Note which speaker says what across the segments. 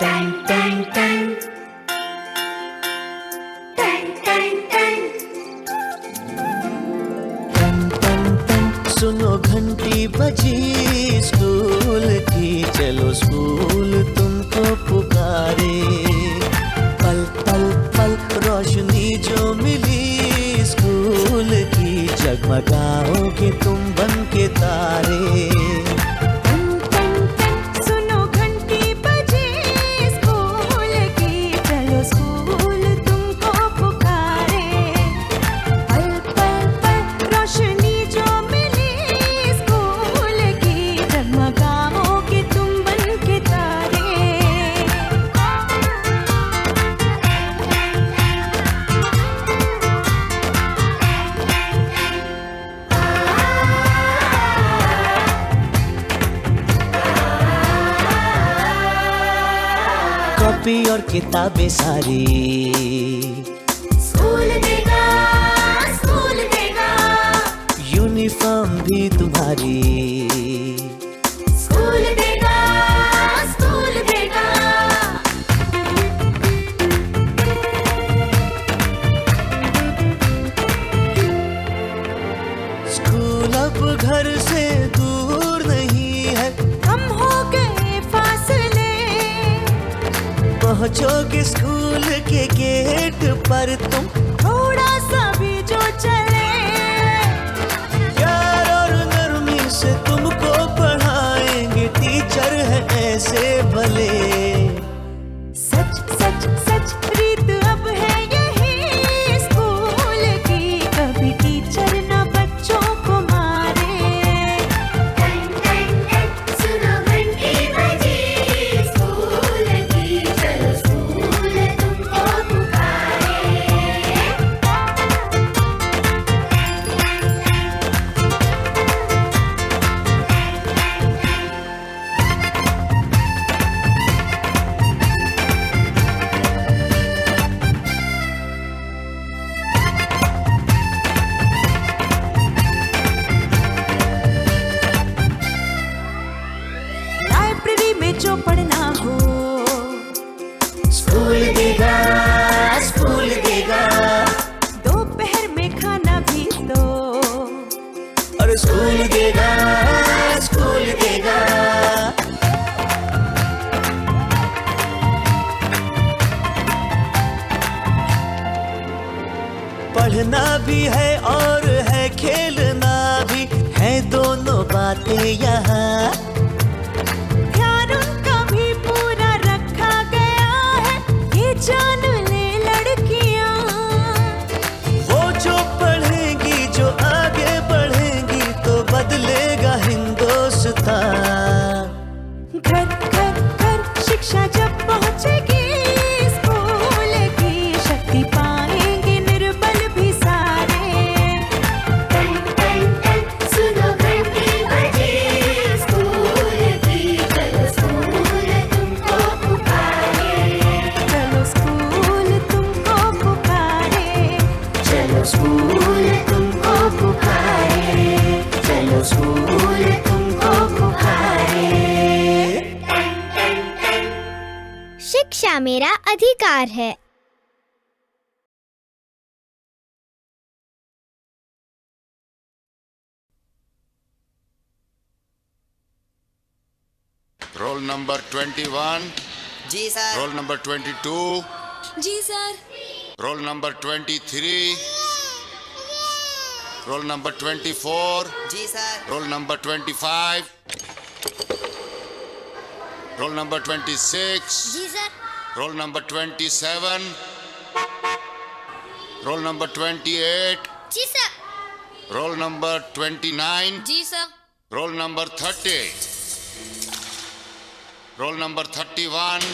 Speaker 1: Ton टन टन टन टन टन
Speaker 2: टन टन टन सुनो घंटी बजी स्कूल की, चलो स्कूल तुमको पुकारे। पल पल पल रोशनी जो मिली स्कूल की, जगमगाओगे तुम बन के तारे। कॉपी और किताबें सारी
Speaker 1: स्कूल देगा, स्कूल देगा।
Speaker 2: यूनिफॉर्म भी तुम्हारी
Speaker 1: स्कूल देगा, स्कूल देगा।
Speaker 2: स्कूल अब घर से दूर नहीं है,
Speaker 1: कम हो गए फासले।
Speaker 2: पहुंचोगे स्कूल के गेट पर तुम,
Speaker 1: थोड़ा सा भी जो चले।
Speaker 2: प्यार और नरमी से तुमको पढ़ाएंगे टीचर है ऐसे भले।
Speaker 1: सच सच सच रीत अब है यही स्कूल की, कभी टीचर न बच्चों को मारे। टन टन टन सुनो घंटी बजी स्कूल की, चलो स्कूल तुमको पुकारे। लाइब्रेरी में जो पढ़ना हो,
Speaker 2: स्कूल देगा, स्कूल देगा।
Speaker 1: दोपहर में खाना भी तो
Speaker 2: और स्कूल देगा, स्कूल देगा। पढ़ना भी है और है खेलना भी है, दोनों बातें यहाँ।
Speaker 1: ध्यान उनका भी पूरा रखा गया है, ये जान ले लड़कियां।
Speaker 2: वो जो पढ़ेंगी, जो आगे बढ़ेंगी, तो बदलेगा हिंदुस्तान।
Speaker 1: घर घर घर शिक्षा जब पहुंचेगी स्कूल की, शक्ति पाएंगे निर्बल भी सारे। टन टन टन सुनो घंटी बजी स्कूल की, चलो स्कूल तुमको पुकारे। चलो स्कूल तुमको पुकारे। चलो स्कूल तुमको पुकारे। चलो स्कूल तुमको पुकारे।
Speaker 3: शिक्षा मेरा अधिकार है।
Speaker 4: रोल नंबर 21,
Speaker 5: जी सर।
Speaker 4: रोल नंबर 22,
Speaker 1: जी sir.
Speaker 4: Roll number 23, roll number 24,
Speaker 5: जी sir.
Speaker 4: Roll number 25, roll number 26,
Speaker 3: जी sir.
Speaker 4: Roll number 27, roll number 28,
Speaker 3: जी सर।
Speaker 4: रोल नंबर 29,
Speaker 3: जी sir.
Speaker 4: Roll number 30, roll number 31,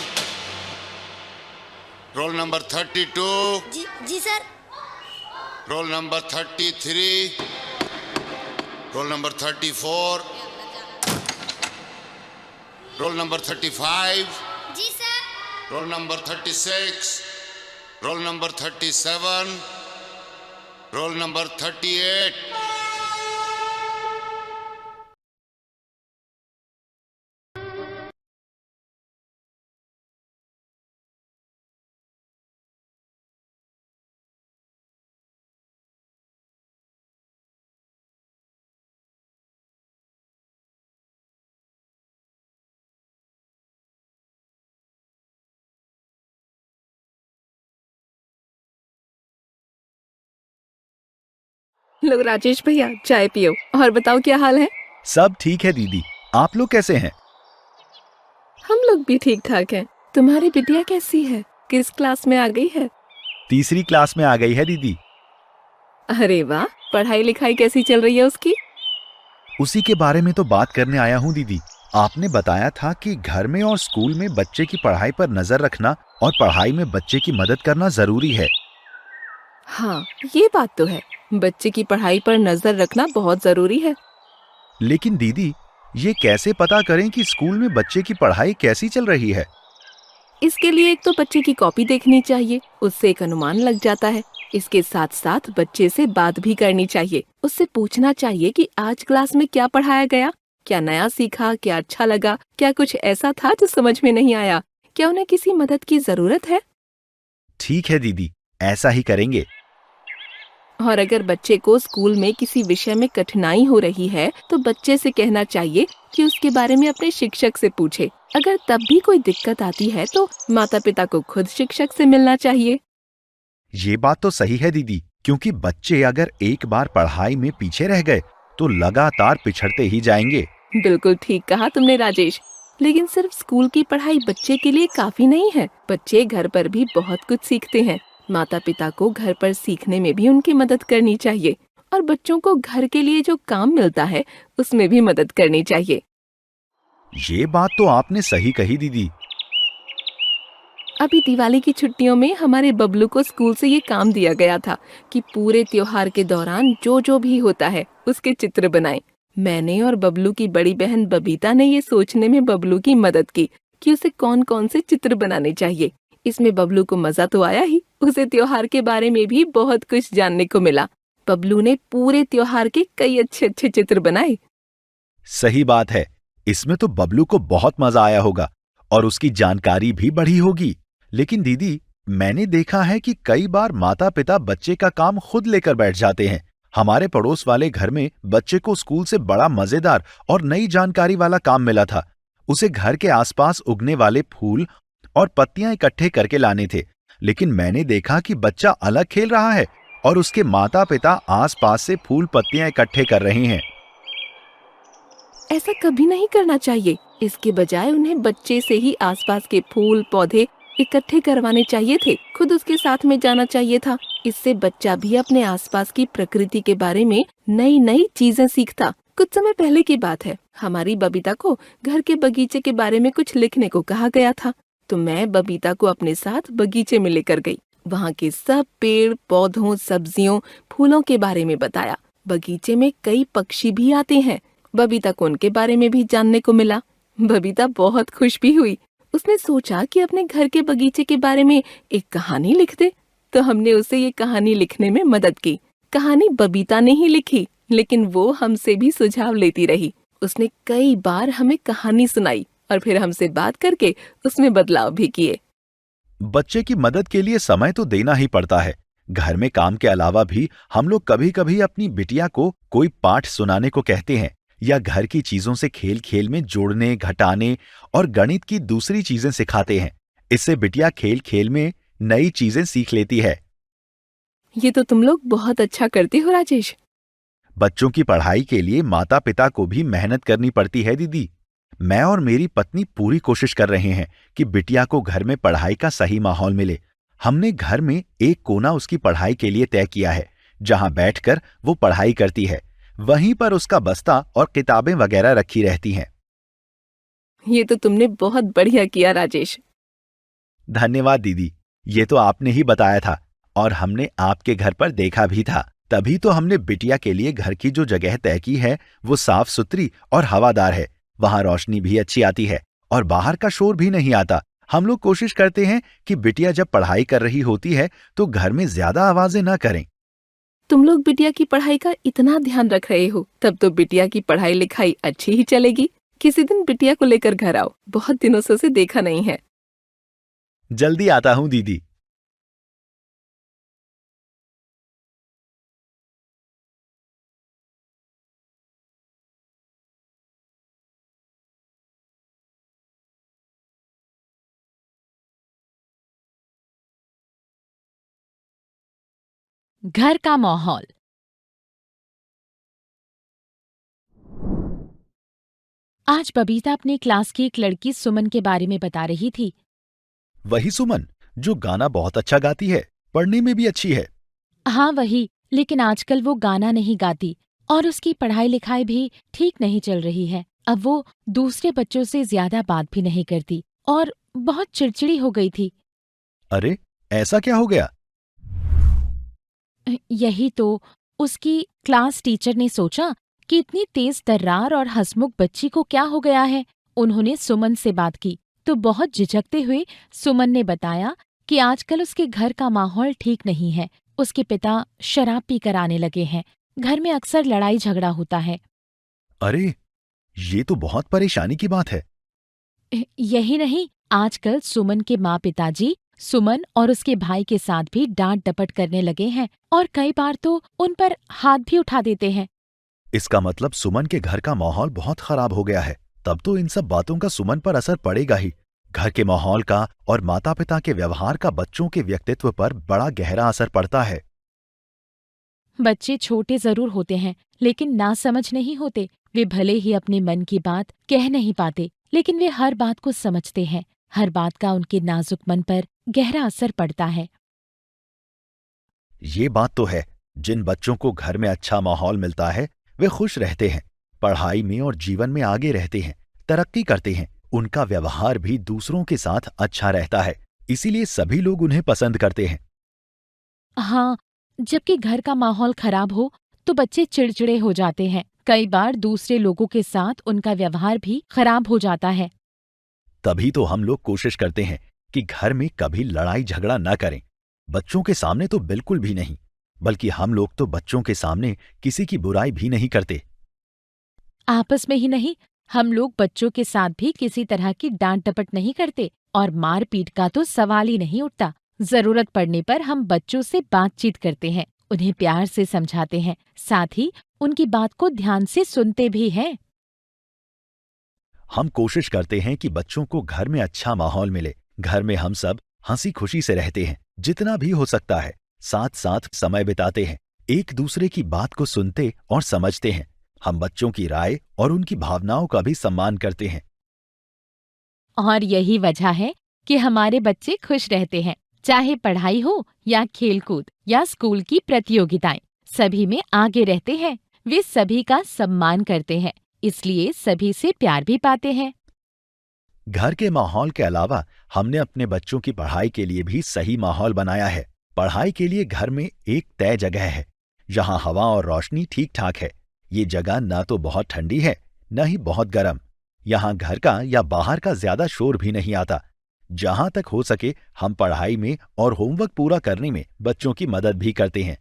Speaker 4: roll number 32,
Speaker 3: जी sir.
Speaker 4: Roll number 33, roll number 34, roll number 35,
Speaker 3: जी sir.
Speaker 4: Roll number 36, roll number 37, roll number 38,
Speaker 5: लो राजेश भैया, चाय पियो और बताओ क्या हाल है।
Speaker 6: सब ठीक है दीदी, आप लोग कैसे हैं?
Speaker 5: हम लोग भी ठीक ठाक हैं। तुम्हारी बिटिया कैसी है, किस क्लास में आ गई है?
Speaker 6: तीसरी क्लास में आ गई है दीदी।
Speaker 5: अरे वाह, पढ़ाई लिखाई कैसी चल रही है उसकी?
Speaker 6: उसी के बारे में तो बात करने आया हूँ दीदी। आपने बताया था कि घर में और स्कूल में बच्चे की पढ़ाई पर नजर रखना और पढ़ाई में बच्चे की मदद करना जरूरी है।
Speaker 5: हाँ, ये बात तो है, बच्चे की पढ़ाई पर नजर रखना बहुत जरूरी है।
Speaker 6: लेकिन दीदी, ये कैसे पता करें कि स्कूल में बच्चे की पढ़ाई कैसी चल रही है?
Speaker 5: इसके लिए एक तो बच्चे की कॉपी देखनी चाहिए, उससे एक अनुमान लग जाता है। इसके साथ साथ बच्चे से बात भी करनी चाहिए, उससे पूछना चाहिए कि आज क्लास में क्या पढ़ाया गया, क्या नया सीखा, क्या अच्छा लगा, क्या कुछ ऐसा था जो समझ में नहीं आया, क्या उन्हें किसी मदद की जरूरत है।
Speaker 6: ठीक है दीदी, ऐसा ही करेंगे।
Speaker 5: और अगर बच्चे को स्कूल में किसी विषय में कठिनाई हो रही है तो बच्चे से कहना चाहिए कि उसके बारे में अपने शिक्षक से पूछे। अगर तब भी कोई दिक्कत आती है तो माता पिता को खुद शिक्षक से मिलना चाहिए।
Speaker 6: ये बात तो सही है दीदी, क्योंकि बच्चे अगर एक बार पढ़ाई में पीछे रह गए तो लगातार पिछड़ते ही जाएंगे।
Speaker 5: बिल्कुल ठीक कहा तुमने राजेश। लेकिन सिर्फ स्कूल की पढ़ाई बच्चे के लिए काफी नहीं है, बच्चे घर पर भी बहुत कुछ सीखते हैं। माता पिता को घर पर सीखने में भी उनकी मदद करनी चाहिए और बच्चों को घर के लिए जो काम मिलता है उसमें भी मदद करनी चाहिए।
Speaker 6: ये बात तो आपने सही कही दीदी।
Speaker 5: अभी दिवाली की छुट्टियों में हमारे बबलू को स्कूल से ये काम दिया गया था कि पूरे त्योहार के दौरान जो जो भी होता है उसके चित्र बनाएं। मैंने और बबलू की बड़ी बहन बबीता ने ये सोचने में बबलू की मदद की कि उसे कौन कौन से चित्र बनाने चाहिए। इसमें बबलू को मजा तो आया ही, उसे त्योहार के बारे में भी बहुत कुछ जानने को मिला। बबलू ने पूरे त्योहार के कई अच्छे अच्छे चित्र बनाए।
Speaker 6: सही बात है, इसमें तो बबलू को बहुत मजा आया होगा और उसकी जानकारी भी बढ़ी होगी। लेकिन दीदी, मैंने देखा है कि कई बार माता पिता बच्चे का काम खुद लेकर बैठ जाते हैं। हमारे पड़ोस वाले घर में बच्चे को स्कूल से बड़ा मजेदार और नई जानकारी वाला काम मिला था। उसे घर के आसपास उगने वाले फूल और पत्तियां इकट्ठे करके लाने थे। लेकिन मैंने देखा कि बच्चा अलग खेल रहा है और उसके माता पिता आसपास से फूल पत्तियां इकट्ठे कर रहे हैं।
Speaker 5: ऐसा कभी नहीं करना चाहिए। इसके बजाय उन्हें बच्चे से ही आसपास के फूल पौधे इकट्ठे करवाने चाहिए थे, खुद उसके साथ में जाना चाहिए था। इससे बच्चा भी अपने आसपास की प्रकृति के बारे में नई नई चीजें सीखता। कुछ समय पहले की बात है, हमारी बबीता को घर के बगीचे के बारे में कुछ लिखने को कहा गया था, तो मैं बबीता को अपने साथ बगीचे में लेकर गई। वहाँ के सब पेड़ पौधों, सब्जियों, फूलों के बारे में बताया। बगीचे में कई पक्षी भी आते हैं, बबीता को उनके बारे में भी जानने को मिला। बबीता बहुत खुश भी हुई। उसने सोचा कि अपने घर के बगीचे के बारे में एक कहानी लिख दे, तो हमने उसे ये कहानी लिखने में मदद की। कहानी बबीता ने ही लिखी, लेकिन वो हमसे भी सुझाव लेती रही। उसने कई बार हमें कहानी सुनाई और फिर हमसे बात करके उसमें बदलाव भी किए।
Speaker 6: बच्चे की मदद के लिए समय तो देना ही पड़ता है। घर में काम के अलावा भी हम लोग कभी कभी अपनी बिटिया को कोई पाठ सुनाने को कहते हैं या घर की चीजों से खेल खेल में जोड़ने, घटाने और गणित की दूसरी चीजें सिखाते हैं। इससे बिटिया खेल खेल में नई चीजें सीख लेती है।
Speaker 5: ये तो तुम लोग बहुत अच्छा करते हो राजेश।
Speaker 6: बच्चों की पढ़ाई के लिए माता पिता को भी मेहनत करनी पड़ती है दीदी। मैं और मेरी पत्नी पूरी कोशिश कर रहे हैं कि बिटिया को घर में पढ़ाई का सही माहौल मिले। हमने घर में एक कोना उसकी पढ़ाई के लिए तय किया है, जहां बैठकर वो पढ़ाई करती है। वहीं पर उसका बस्ता और किताबें वगैरह रखी रहती हैं।
Speaker 5: ये तो तुमने बहुत बढ़िया किया राजेश।
Speaker 6: धन्यवाद दीदी, ये तो आपने ही बताया था और हमने आपके घर पर देखा भी था। तभी तो हमने बिटिया के लिए घर की जो जगह तय की है वो साफ सुथरी और हवादार है। वहां रोशनी भी अच्छी आती है और बाहर का शोर भी नहीं आता। हम लोग कोशिश करते हैं कि बिटिया जब पढ़ाई कर रही होती है तो घर में ज्यादा आवाजें न करें।
Speaker 5: तुम लोग बिटिया की पढ़ाई का इतना ध्यान रख रहे हो, तब तो बिटिया की पढ़ाई लिखाई अच्छी ही चलेगी। किसी दिन बिटिया को लेकर घर आओ, बहुत दिनों से उसे देखा नहीं है।
Speaker 6: जल्दी आता हूं दीदी।
Speaker 7: घर का माहौल। आज बबीता अपनी क्लास की एक लड़की सुमन के बारे में बता रही थी।
Speaker 6: वही सुमन जो गाना बहुत अच्छा गाती है, पढ़ने में भी अच्छी है।
Speaker 7: हाँ वही, लेकिन आजकल वो गाना नहीं गाती और उसकी पढ़ाई लिखाई भी ठीक नहीं चल रही है। अब वो दूसरे बच्चों से ज्यादा बात भी नहीं करती और बहुत चिड़चिड़ी हो गई थी।
Speaker 6: अरे ऐसा क्या हो गया?
Speaker 7: यही तो, उसकी क्लास टीचर ने सोचा कि इतनी तेज तर्रार और हंसमुख बच्ची को क्या हो गया है। उन्होंने सुमन से बात की तो बहुत झिझकते हुए सुमन ने बताया कि आजकल उसके घर का माहौल ठीक नहीं है। उसके पिता शराब पीकर आने लगे हैं। घर में अक्सर लड़ाई झगड़ा होता है।
Speaker 6: अरे ये तो बहुत परेशानी की बात है।
Speaker 7: यही नहीं, आजकल सुमन के माँ पिताजी सुमन और उसके भाई के साथ भी डांट डपट करने लगे हैं और कई बार तो उन पर हाथ भी उठा देते हैं।
Speaker 6: इसका मतलब सुमन के घर का माहौल बहुत खराब हो गया है। तब तो इन सब बातों का सुमन पर असर पड़ेगा ही। घर के माहौल का और माता पिता के व्यवहार का बच्चों के व्यक्तित्व पर बड़ा गहरा असर पड़ता है।
Speaker 7: बच्चे छोटे जरूर होते हैं लेकिन नासमझ नहीं होते। वे भले ही अपने मन की बात कह नहीं पाते, लेकिन वे हर बात को समझते हैं। हर बात का उनके नाजुक मन पर गहरा असर पड़ता है।
Speaker 6: ये बात तो है, जिन बच्चों को घर में अच्छा माहौल मिलता है वे खुश रहते हैं, पढ़ाई में और जीवन में आगे रहते हैं, तरक्की करते हैं। उनका व्यवहार भी दूसरों के साथ अच्छा रहता है, इसीलिए सभी लोग उन्हें पसंद करते हैं।
Speaker 7: हाँ, जबकि घर का माहौल खराब हो तो बच्चे चिड़चिड़े हो जाते हैं। कई बार दूसरे लोगों के साथ उनका व्यवहार भी खराब हो जाता है।
Speaker 6: तभी तो हम लोग कोशिश करते हैं कि घर में कभी लड़ाई झगड़ा न करें। बच्चों के सामने तो बिल्कुल भी नहीं, बल्कि हम लोग तो बच्चों के सामने किसी की बुराई भी नहीं करते।
Speaker 7: आपस में ही नहीं, हम लोग बच्चों के साथ भी किसी तरह की डांट डपट नहीं करते और मार पीट का तो सवाल ही नहीं उठता। जरूरत पड़ने पर हम बच्चों से बातचीत करते हैं, उन्हें प्यार से समझाते हैं, साथ ही उनकी बात को ध्यान से सुनते भी हैं।
Speaker 6: हम कोशिश करते हैं कि बच्चों को घर में अच्छा माहौल मिले। घर में हम सब हंसी खुशी से रहते हैं, जितना भी हो सकता है। साथ साथ समय बिताते हैं, एक दूसरे की बात को सुनते और समझते हैं। हम बच्चों की राय और उनकी भावनाओं का भी सम्मान करते हैं।
Speaker 7: और यही वजह है कि हमारे बच्चे खुश रहते हैं, चाहे पढ़ाई हो या खेलकूद या स्कूल की प्रतियोगिताएं, सभी में आगे रहते हैं। वे सभी का सम्मान करते हैं, इसलिए सभी से प्यार भी पाते हैं।
Speaker 6: घर के माहौल के अलावा हमने अपने बच्चों की पढ़ाई के लिए भी सही माहौल बनाया है। पढ़ाई के लिए घर में एक तय जगह है, जहां हवा और रोशनी ठीक ठाक है। ये जगह न तो बहुत ठंडी है, न ही बहुत गर्म। यहाँ घर का या बाहर का ज्यादा शोर भी नहीं आता। जहां तक हो सके हम पढ़ाई में और होमवर्क पूरा करने में बच्चों की मदद भी करते हैं।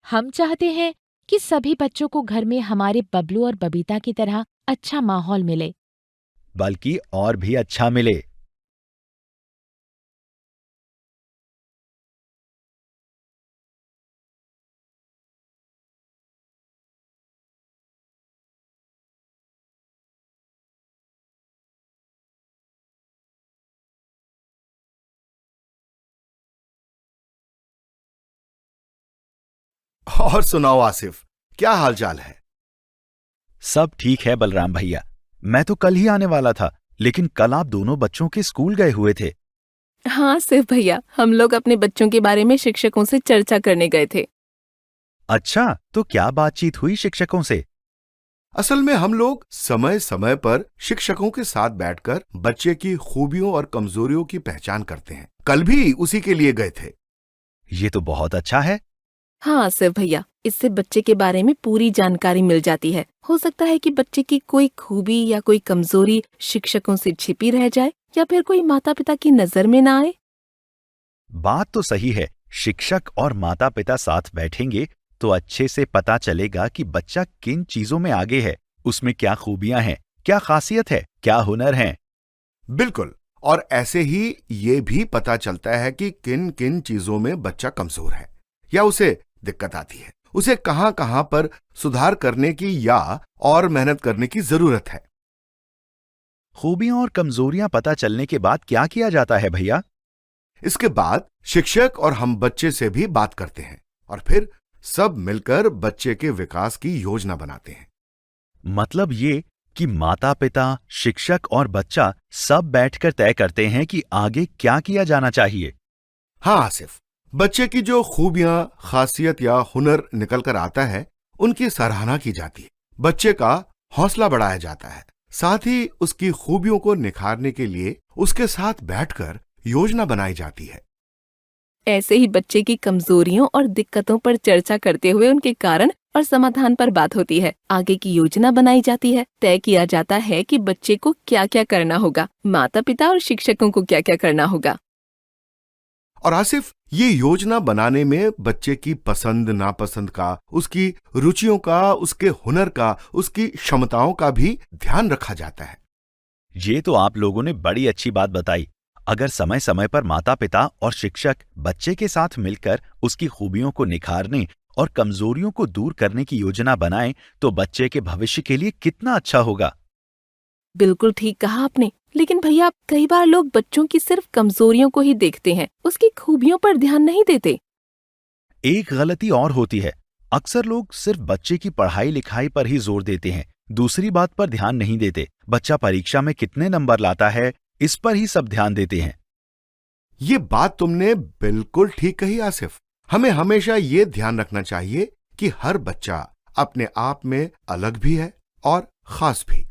Speaker 7: हम चाहते हैं कि सभी बच्चों को घर में हमारे बबलू और बबीता की तरह अच्छा माहौल मिले,
Speaker 6: बल्कि और भी अच्छा मिले।
Speaker 8: और सुनाओ आसिफ, क्या हालचाल है?
Speaker 6: सब ठीक है बलराम भैया। मैं तो कल ही आने वाला था, लेकिन कल आप दोनों बच्चों के स्कूल गए हुए थे।
Speaker 5: हाँ सिर्फ भैया, हम लोग अपने बच्चों के बारे में शिक्षकों से चर्चा करने गए थे।
Speaker 6: अच्छा, तो क्या बातचीत हुई शिक्षकों से?
Speaker 8: असल में हम लोग समय समय पर शिक्षकों के साथ बैठकर बच्चे की खूबियों और कमजोरियों की पहचान करते हैं। कल भी उसी के लिए गए थे।
Speaker 6: ये तो बहुत अच्छा है।
Speaker 5: हाँ सिर्फ भैया, इससे बच्चे के बारे में पूरी जानकारी मिल जाती है। हो सकता है कि बच्चे की कोई खूबी या कोई कमजोरी शिक्षकों से छिपी रह जाए या फिर कोई माता पिता की नजर में ना आए।
Speaker 6: बात तो सही है। शिक्षक और माता पिता साथ बैठेंगे तो अच्छे से पता चलेगा कि बच्चा किन चीजों में आगे है, उसमें क्या खूबियां हैं, क्या खासियत है, क्या हुनर है।
Speaker 8: बिल्कुल, और ऐसे ही ये भी पता चलता है कि किन किन चीजों में बच्चा कमजोर है या उसे दिक्कत आती है, उसे कहां कहां पर सुधार करने की या और मेहनत करने की जरूरत है।
Speaker 6: खूबियां और कमजोरियां पता चलने के बाद क्या किया जाता है भैया?
Speaker 8: इसके बाद शिक्षक और हम बच्चे से भी बात करते हैं और फिर सब मिलकर बच्चे के विकास की योजना बनाते हैं।
Speaker 6: मतलब ये कि माता पिता, शिक्षक और बच्चा सब बैठकर तय करते हैं कि आगे क्या किया जाना चाहिए।
Speaker 8: हाँ आसिफ, बच्चे की जो खूबियां, खासियत या हुनर निकल कर आता है, उनकी सराहना की जाती है। बच्चे का हौसला बढ़ाया जाता है। साथ ही उसकी खूबियों को निखारने के लिए उसके साथ बैठकर योजना बनाई जाती है।
Speaker 5: ऐसे ही बच्चे की कमजोरियों और दिक्कतों पर चर्चा करते हुए उनके कारण और समाधान पर बात होती है। आगे की योजना बनाई जाती है। तय किया जाता है कि बच्चे को क्या क्या करना होगा, माता पिता और शिक्षकों को क्या क्या करना होगा।
Speaker 8: और आसिफ, ये योजना बनाने में बच्चे की पसंद नापसंद का, उसकी रुचियों का, उसके हुनर का, उसकी क्षमताओं का भी ध्यान रखा जाता है।
Speaker 6: ये तो आप लोगों ने बड़ी अच्छी बात बताई। अगर समय समय पर माता पिता और शिक्षक बच्चे के साथ मिलकर उसकी खूबियों को निखारने और कमजोरियों को दूर करने की योजना बनाएं, तो बच्चे के भविष्य के लिए कितना अच्छा होगा।
Speaker 5: बिल्कुल ठीक कहा आपने। लेकिन भैया, कई बार लोग बच्चों की सिर्फ कमजोरियों को ही देखते हैं, उसकी खूबियों पर ध्यान नहीं देते।
Speaker 6: एक गलती और होती है। अक्सर लोग सिर्फ बच्चे की पढ़ाई लिखाई पर ही जोर देते हैं, दूसरी बात पर ध्यान नहीं देते। बच्चा परीक्षा में कितने नंबर लाता है, इस पर ही सब ध्यान देते हैं।
Speaker 8: ये बात तुमने बिल्कुल ठीक कही आसिफ। हमें हमेशा ये ध्यान रखना चाहिए कि हर बच्चा अपने आप में अलग भी है और खास भी।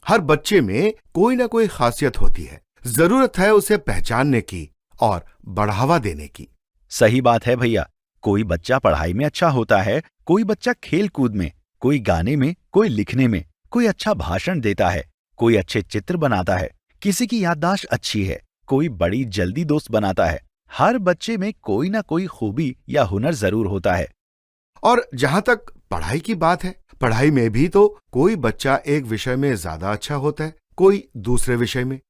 Speaker 8: हर बच्चे में कोई ना कोई खासियत होती है। जरूरत है उसे पहचानने की और बढ़ावा देने की।
Speaker 6: सही बात है भैया। कोई बच्चा पढ़ाई में अच्छा होता है, कोई बच्चा खेल कूद में, कोई गाने में, कोई लिखने में, कोई अच्छा भाषण देता है, कोई अच्छे चित्र बनाता है, किसी की याददाश्त अच्छी है, कोई बड़ी जल्दी दोस्त बनाता है। हर बच्चे में कोई ना कोई खूबी या हुनर जरूर होता है।
Speaker 8: और जहां तक पढ़ाई की बात है, पढ़ाई में भी तो कोई बच्चा एक विषय में ज्यादा अच्छा होता है, कोई दूसरे विषय में।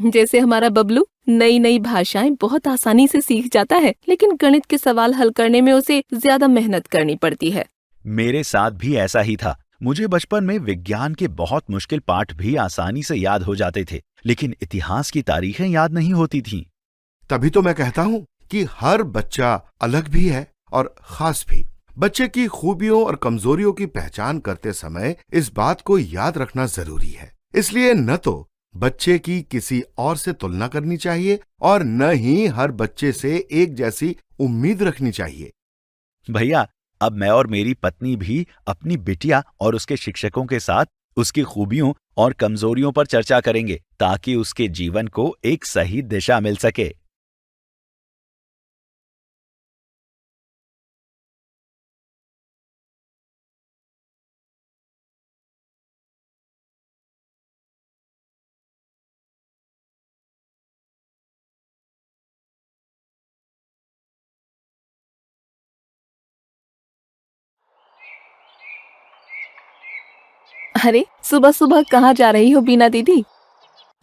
Speaker 5: जैसे हमारा बबलू नई नई भाषाएं बहुत आसानी से सीख जाता है, लेकिन गणित के सवाल हल करने में उसे ज्यादा मेहनत करनी पड़ती है।
Speaker 6: मेरे साथ भी ऐसा ही था। मुझे बचपन में विज्ञान के बहुत मुश्किल पाठ भी आसानी से याद हो जाते थे, लेकिन इतिहास की तारीखें याद नहीं होती थीं।
Speaker 8: तभी तो मैं कहता हूं कि हर बच्चा अलग भी है और खास भी। बच्चे की खूबियों और कमजोरियों की पहचान करते समय इस बात को याद रखना जरूरी है। इसलिए न तो बच्चे की किसी और से तुलना करनी चाहिए और न ही हर बच्चे से एक जैसी उम्मीद रखनी चाहिए।
Speaker 6: भैया, अब मैं और मेरी पत्नी भी अपनी बिटिया और उसके शिक्षकों के साथ उसकी खूबियों और कमजोरियों पर चर्चा करेंगे, ताकि उसके जीवन को एक सही दिशा मिल सके।
Speaker 5: अरे, सुबह सुबह कहाँ जा रही हो बीना दीदी?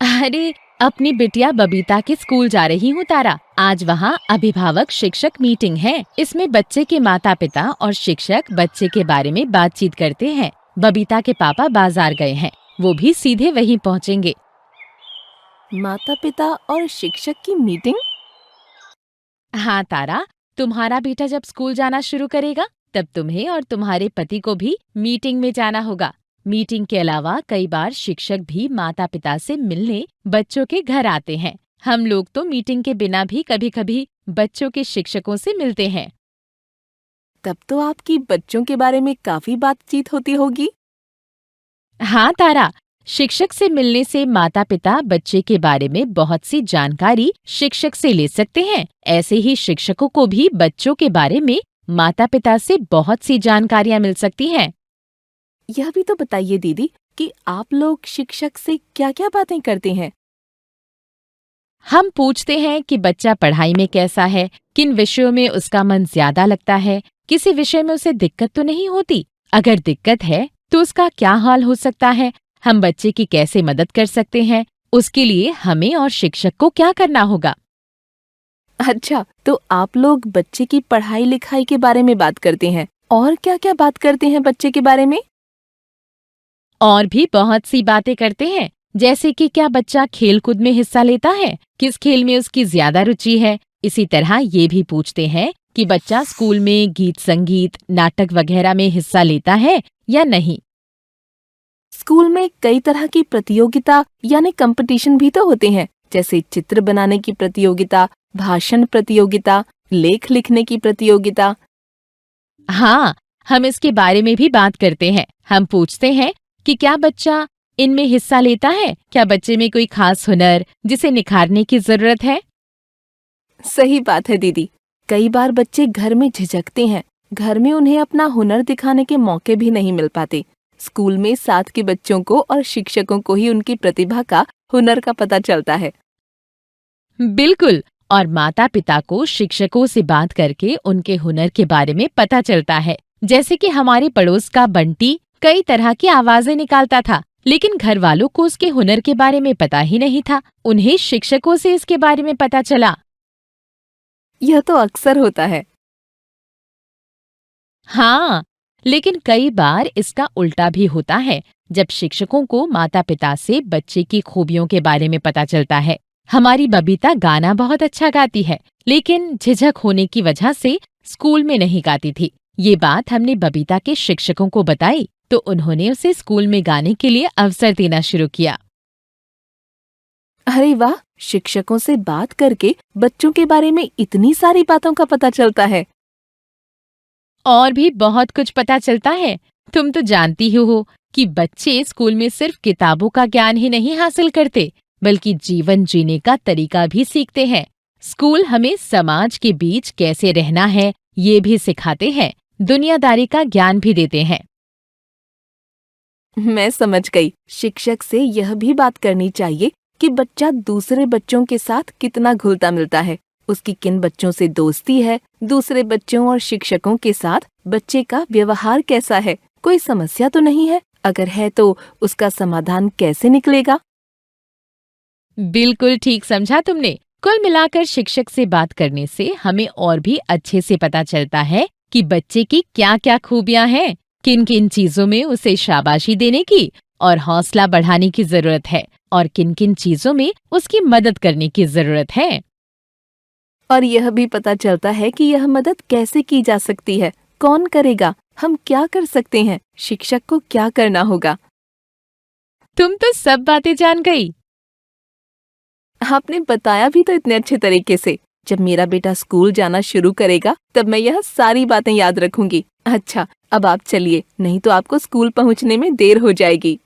Speaker 7: अरे, अपनी बिटिया बबीता के स्कूल जा रही हूँ तारा। आज वहाँ अभिभावक शिक्षक मीटिंग है। इसमें बच्चे के माता पिता और शिक्षक बच्चे के बारे में बातचीत करते हैं। बबीता के पापा बाजार गए हैं, वो भी सीधे वहीं पहुँचेंगे।
Speaker 5: माता पिता और शिक्षक की मीटिंग?
Speaker 7: हाँ तारा, तुम्हारा बेटा जब स्कूल जाना शुरू करेगा, तब तुम्हें और तुम्हारे पति को भी मीटिंग में जाना होगा। मीटिंग के अलावा कई बार शिक्षक भी माता पिता से मिलने बच्चों के घर आते हैं। हम लोग तो मीटिंग के बिना भी कभी-कभी बच्चों के शिक्षकों से मिलते हैं।
Speaker 5: तब तो आपकी बच्चों के बारे में काफी बातचीत होती होगी।
Speaker 7: हाँ तारा, शिक्षक से मिलने से माता पिता बच्चे के बारे में बहुत सी जानकारी शिक्षक से ले सकते हैं। ऐसे ही शिक्षकों को भी बच्चों के बारे में माता पिता से बहुत सी जानकारियाँ मिल सकती हैं।
Speaker 5: यह भी तो बताइए दीदी कि आप लोग शिक्षक से क्या क्या बातें करते हैं?
Speaker 7: हम पूछते हैं कि बच्चा पढ़ाई में कैसा है, किन विषयों में उसका मन ज्यादा लगता है, किसी विषय में उसे दिक्कत तो नहीं होती, अगर दिक्कत है तो उसका क्या हाल हो सकता है, हम बच्चे की कैसे मदद कर सकते हैं, उसके लिए हमें और शिक्षक को क्या करना होगा।
Speaker 5: अच्छा, तो आप लोग बच्चे की पढ़ाई लिखाई के बारे में बात करते हैं, और क्या क्या बात करते हैं बच्चे के बारे में?
Speaker 7: और भी बहुत सी बातें करते हैं, जैसे कि क्या बच्चा खेल कूद में हिस्सा लेता है, किस खेल में उसकी ज्यादा रुचि है। इसी तरह ये भी पूछते हैं कि बच्चा स्कूल में गीत संगीत, नाटक वगैरह में हिस्सा लेता है या नहीं।
Speaker 5: स्कूल में कई तरह की प्रतियोगिता यानी कंपटीशन भी तो होते हैं, जैसे चित्र बनाने की प्रतियोगिता, भाषण प्रतियोगिता, लेख लिखने की प्रतियोगिता।
Speaker 7: हाँ, हम इसके बारे में भी बात करते हैं। हम पूछते हैं कि क्या बच्चा इनमें हिस्सा लेता है? क्या बच्चे में कोई खास हुनर जिसे निखारने की जरूरत है?
Speaker 5: सही बात है दीदी। कई बार बच्चे घर में झिझकते हैं, घर में उन्हें अपना हुनर दिखाने के मौके भी नहीं मिल पाते। स्कूल में साथ के बच्चों को और शिक्षकों को ही उनकी प्रतिभा का, हुनर का पता चलता है।
Speaker 7: बिल्कुल, और माता पिता को शिक्षकों से बात करके उनके हुनर के बारे में पता चलता है। जैसे कि हमारे पड़ोस का बंटी कई तरह की आवाजें निकालता था, लेकिन घर वालों को उसके हुनर के बारे में पता ही नहीं था। उन्हें शिक्षकों से इसके बारे में पता चला।
Speaker 5: यह तो अक्सर होता है।
Speaker 7: हाँ, लेकिन कई बार इसका उल्टा भी होता है, जब शिक्षकों को माता पिता से बच्चे की खूबियों के बारे में पता चलता है। हमारी बबीता गाना बहुत अच्छा गाती है, लेकिन झिझक होने की वजह से स्कूल में नहीं गाती थी। ये बात हमने बबीता के शिक्षकों को बताई, तो उन्होंने उसे स्कूल में गाने के लिए अवसर देना शुरू किया।
Speaker 5: अरे वाह, शिक्षकों से बात करके बच्चों के बारे में इतनी सारी बातों का पता चलता है।
Speaker 7: और भी बहुत कुछ पता चलता है। तुम तो जानती ही हो कि बच्चे स्कूल में सिर्फ किताबों का ज्ञान ही नहीं हासिल करते, बल्कि जीवन जीने का तरीका भी सीखते हैं। स्कूल हमें समाज के बीच कैसे रहना है ये भी सिखाते हैं, दुनियादारी का ज्ञान भी देते हैं।
Speaker 5: मैं समझ गई। शिक्षक से यह भी बात करनी चाहिए कि बच्चा दूसरे बच्चों के साथ कितना घुलता मिलता है, उसकी किन बच्चों से दोस्ती है, दूसरे बच्चों और शिक्षकों के साथ बच्चे का व्यवहार कैसा है, कोई समस्या तो नहीं है, अगर है तो उसका समाधान कैसे निकलेगा।
Speaker 7: बिल्कुल ठीक समझा तुमने। कुल मिलाकर शिक्षक से बात करने से हमें और भी अच्छे से पता चलता है कि बच्चे की क्या क्या खूबियां हैं, किन किन चीजों में उसे शाबाशी देने की और हौसला बढ़ाने की जरूरत है, और किन किन चीजों में उसकी मदद करने की जरूरत है।
Speaker 5: और यह भी पता चलता है कि यह मदद कैसे की जा सकती है, कौन करेगा, हम क्या कर सकते हैं, शिक्षक को क्या करना होगा।
Speaker 7: तुम तो सब बातें जान गई।
Speaker 5: आपने बताया भी तो इतने अच्छे तरीके से। जब मेरा बेटा स्कूल जाना शुरू करेगा तब मैं यह सारी बातें याद रखूंगी। अच्छा, अब आप चलिए, नहीं तो आपको स्कूल पहुंचने में देर हो जाएगी।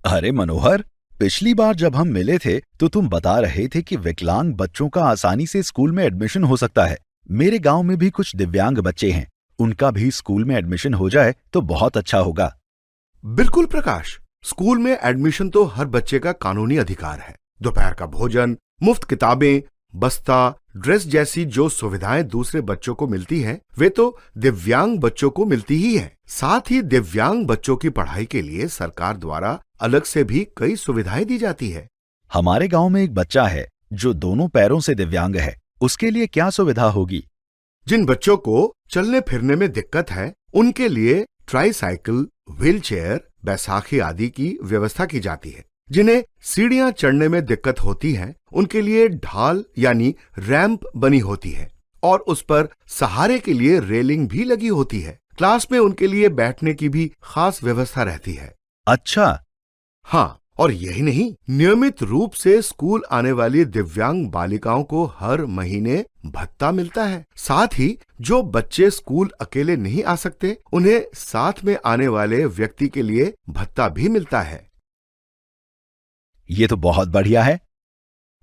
Speaker 6: अरे मनोहर, पिछली बार जब हम मिले थे तो तुम बता रहे थे कि विकलांग बच्चों का आसानी से स्कूल में एडमिशन हो सकता है। मेरे गांव में भी कुछ दिव्यांग बच्चे हैं, उनका भी स्कूल में एडमिशन हो जाए तो बहुत अच्छा होगा।
Speaker 8: बिल्कुल प्रकाश, स्कूल में एडमिशन तो हर बच्चे का कानूनी अधिकार है। दोपहर का भोजन, मुफ्त किताबें, बस्ता, ड्रेस जैसी जो सुविधाएं दूसरे बच्चों को मिलती हैं, वे तो दिव्यांग बच्चों को मिलती ही है। साथ ही दिव्यांग बच्चों की पढ़ाई के लिए सरकार द्वारा अलग से भी कई सुविधाएं दी जाती है।
Speaker 6: हमारे गांव में एक बच्चा है जो दोनों पैरों से दिव्यांग है, उसके लिए क्या सुविधा होगी?
Speaker 8: जिन बच्चों को चलने फिरने में दिक्कत है, उनके लिए ट्राईसाइकिल, व्हीलचेयर, बैसाखी आदि की व्यवस्था की जाती है। जिन्हें सीढ़ियां चढ़ने में दिक्कत होती है, उनके लिए ढाल यानी रैंप बनी होती है और उस पर सहारे के लिए रेलिंग भी लगी होती है। क्लास में उनके लिए बैठने की भी खास व्यवस्था रहती है।
Speaker 6: अच्छा।
Speaker 8: हाँ, और यही नहीं, नियमित रूप से स्कूल आने वाली दिव्यांग बालिकाओं को हर महीने भत्ता मिलता है। साथ ही जो बच्चे स्कूल अकेले नहीं आ सकते, उन्हें साथ में आने वाले व्यक्ति के लिए भत्ता भी मिलता है।
Speaker 6: ये तो बहुत बढ़िया है।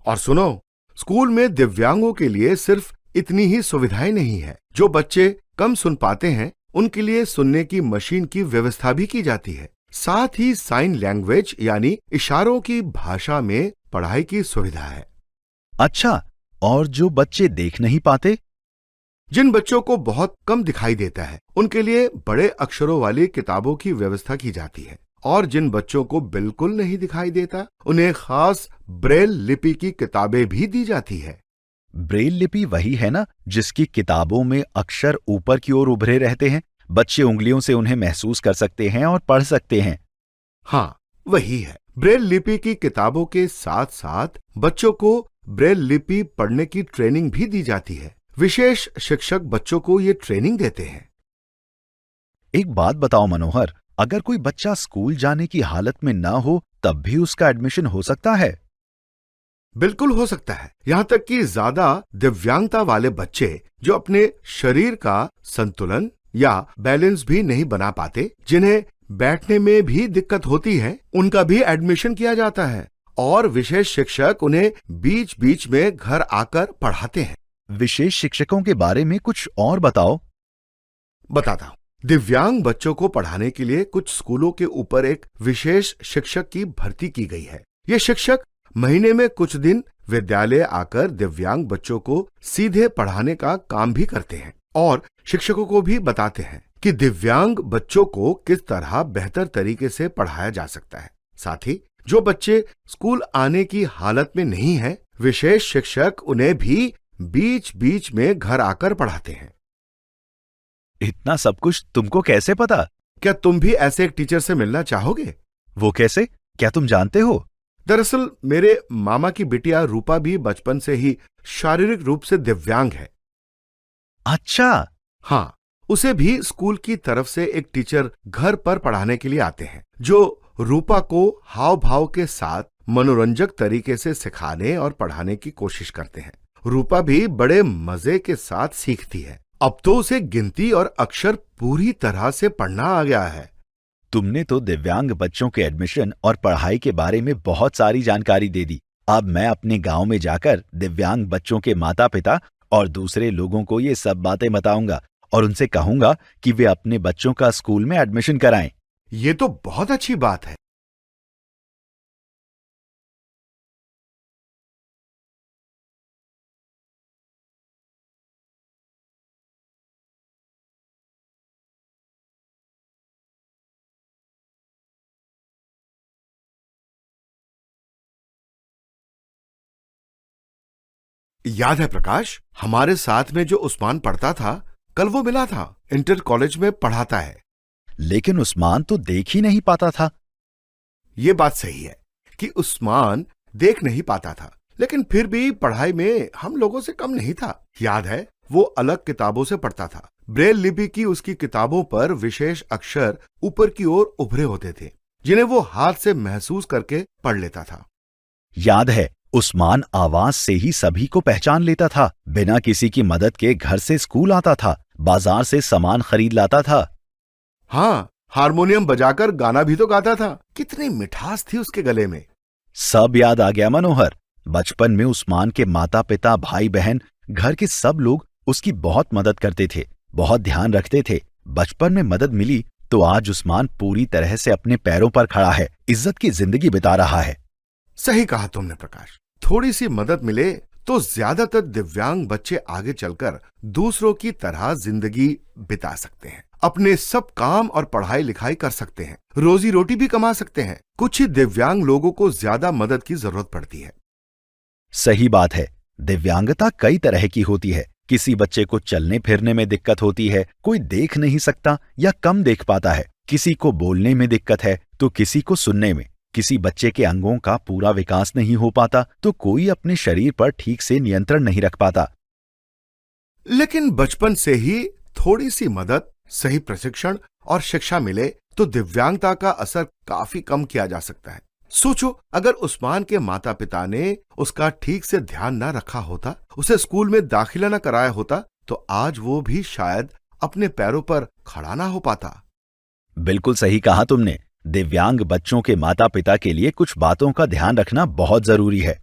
Speaker 8: और सुनो, स्कूल में दिव्यांगों के लिए सिर्फ इतनी ही सुविधाएं नहीं है। जो बच्चे कम सुन पाते हैं, उनके लिए सुनने की मशीन की व्यवस्था भी की जाती है। साथ ही साइन लैंग्वेज यानी इशारों की भाषा में पढ़ाई की सुविधा है।
Speaker 6: अच्छा, और जो बच्चे देख नहीं पाते?
Speaker 8: जिन बच्चों को बहुत कम दिखाई देता है, उनके लिए बड़े अक्षरों वाली किताबों की व्यवस्था की जाती है। और जिन बच्चों को बिल्कुल नहीं दिखाई देता, उन्हें खास ब्रेल लिपि की किताबें भी दी जाती है।
Speaker 6: ब्रेल लिपि वही है ना जिसकी किताबों में अक्षर ऊपर की ओर उभरे रहते हैं, बच्चे उंगलियों से उन्हें महसूस कर सकते हैं और पढ़ सकते हैं।
Speaker 8: हाँ, वही है। ब्रेल लिपि की किताबों के साथ साथ बच्चों को ब्रेल लिपि पढ़ने की ट्रेनिंग भी दी जाती है। विशेष शिक्षक बच्चों को ये ट्रेनिंग देते हैं।
Speaker 6: एक बात बताओ मनोहर, अगर कोई बच्चा स्कूल जाने की हालत में ना हो तब भी उसका एडमिशन हो सकता है?
Speaker 8: बिल्कुल हो सकता है। यहाँ तक कि ज्यादा दिव्यांगता वाले बच्चे जो अपने शरीर का संतुलन या बैलेंस भी नहीं बना पाते, जिन्हें बैठने में भी दिक्कत होती है, उनका भी एडमिशन किया जाता है और विशेष शिक्षक उन्हें बीच बीच में घर आकर पढ़ाते हैं।
Speaker 6: विशेष शिक्षकों के बारे में कुछ और बताओ।
Speaker 8: बताता हूँ। दिव्यांग बच्चों को पढ़ाने के लिए कुछ स्कूलों के ऊपर एक विशेष शिक्षक की भर्ती की गई है। ये शिक्षक महीने में कुछ दिन विद्यालय आकर दिव्यांग बच्चों को सीधे पढ़ाने का काम भी करते हैं और शिक्षकों को भी बताते हैं कि दिव्यांग बच्चों को किस तरह बेहतर तरीके से पढ़ाया जा सकता है। साथ ही जो बच्चे स्कूल आने की हालत में नहीं है, विशेष शिक्षक उन्हें भी बीच बीच में घर आकर पढ़ाते हैं।
Speaker 6: इतना सब कुछ तुमको कैसे पता?
Speaker 8: क्या तुम भी ऐसे एक टीचर से मिलना चाहोगे?
Speaker 6: वो कैसे? क्या तुम जानते हो?
Speaker 8: दरअसल मेरे मामा की बिटिया रूपा भी बचपन से ही शारीरिक रूप से दिव्यांग है।
Speaker 6: अच्छा।
Speaker 8: हाँ, उसे भी स्कूल की तरफ से एक टीचर घर पर पढ़ाने के लिए आते हैं, जो रूपा को हाव भाव के साथ मनोरंजक तरीके से सिखाने और पढ़ाने की कोशिश करते हैं। रूपा भी बड़े मजे के साथ सीखती है। अब तो उसे गिनती और अक्षर पूरी तरह से पढ़ना आ गया है।
Speaker 6: तुमने तो दिव्यांग बच्चों के एडमिशन और पढ़ाई के बारे में बहुत सारी जानकारी दे दी। अब मैं अपने गांव में जाकर दिव्यांग बच्चों के माता पिता और दूसरे लोगों को ये सब बातें बताऊंगा और उनसे कहूंगा कि वे अपने बच्चों का स्कूल में एडमिशन कराएं।
Speaker 8: ये तो बहुत अच्छी बात है। याद है प्रकाश, हमारे साथ में जो उस्मान पढ़ता था, कल वो मिला था। इंटर कॉलेज में पढ़ाता है।
Speaker 6: लेकिन उस्मान तो देख ही नहीं पाता था।
Speaker 8: ये बात सही है कि उस्मान देख नहीं पाता था, लेकिन फिर भी पढ़ाई में हम लोगों से कम नहीं था। याद है, वो अलग किताबों से पढ़ता था। ब्रेल लिपि की उसकी किताबों पर विशेष अक्षर ऊपर की ओर उभरे होते थे, जिन्हें वो हाथ से महसूस करके पढ़ लेता था।
Speaker 6: याद है, उस्मान आवाज से ही सभी को पहचान लेता था। बिना किसी की मदद के घर से स्कूल आता था, बाजार से सामान खरीद लाता था।
Speaker 8: हाँ, हारमोनियम बजाकर गाना भी तो गाता था। कितनी मिठास थी उसके गले में।
Speaker 6: सब याद आ गया मनोहर। बचपन में उस्मान के माता पिता, भाई बहन, घर के सब लोग उसकी बहुत मदद करते थे, बहुत ध्यान रखते थे। बचपन में मदद मिली तो आज उस्मान पूरी तरह से अपने पैरों पर खड़ा है, इज्जत की जिंदगी बिता रहा है।
Speaker 8: सही कहा तुमने प्रकाश। थोड़ी सी मदद मिले तो ज्यादातर दिव्यांग बच्चे आगे चलकर दूसरों की तरह जिंदगी बिता सकते हैं, अपने सब काम और पढ़ाई लिखाई कर सकते हैं, रोजी रोटी भी कमा सकते हैं। कुछ ही दिव्यांग लोगों को ज्यादा मदद की जरूरत पड़ती है।
Speaker 6: सही बात है। दिव्यांगता कई तरह की होती है। किसी बच्चे को चलने फिरने में दिक्कत होती है, कोई देख नहीं सकता या कम देख पाता है। किसी को बोलने में दिक्कत है तो किसी को सुनने में। किसी बच्चे के अंगों का पूरा विकास नहीं हो पाता तो कोई अपने शरीर पर ठीक से नियंत्रण नहीं रख पाता।
Speaker 8: लेकिन बचपन से ही थोड़ी सी मदद, सही प्रशिक्षण और शिक्षा मिले तो दिव्यांगता का असर काफी कम किया जा सकता है। सोचो, अगर उस्मान के माता पिता ने उसका ठीक से ध्यान न रखा होता, उसे स्कूल में दाखिला न कराया होता, तो आज वो भी शायद अपने पैरों पर खड़ा ना हो पाता।
Speaker 6: बिल्कुल सही कहा तुमने। दिव्यांग बच्चों के माता पिता के लिए कुछ बातों का ध्यान रखना बहुत जरूरी है।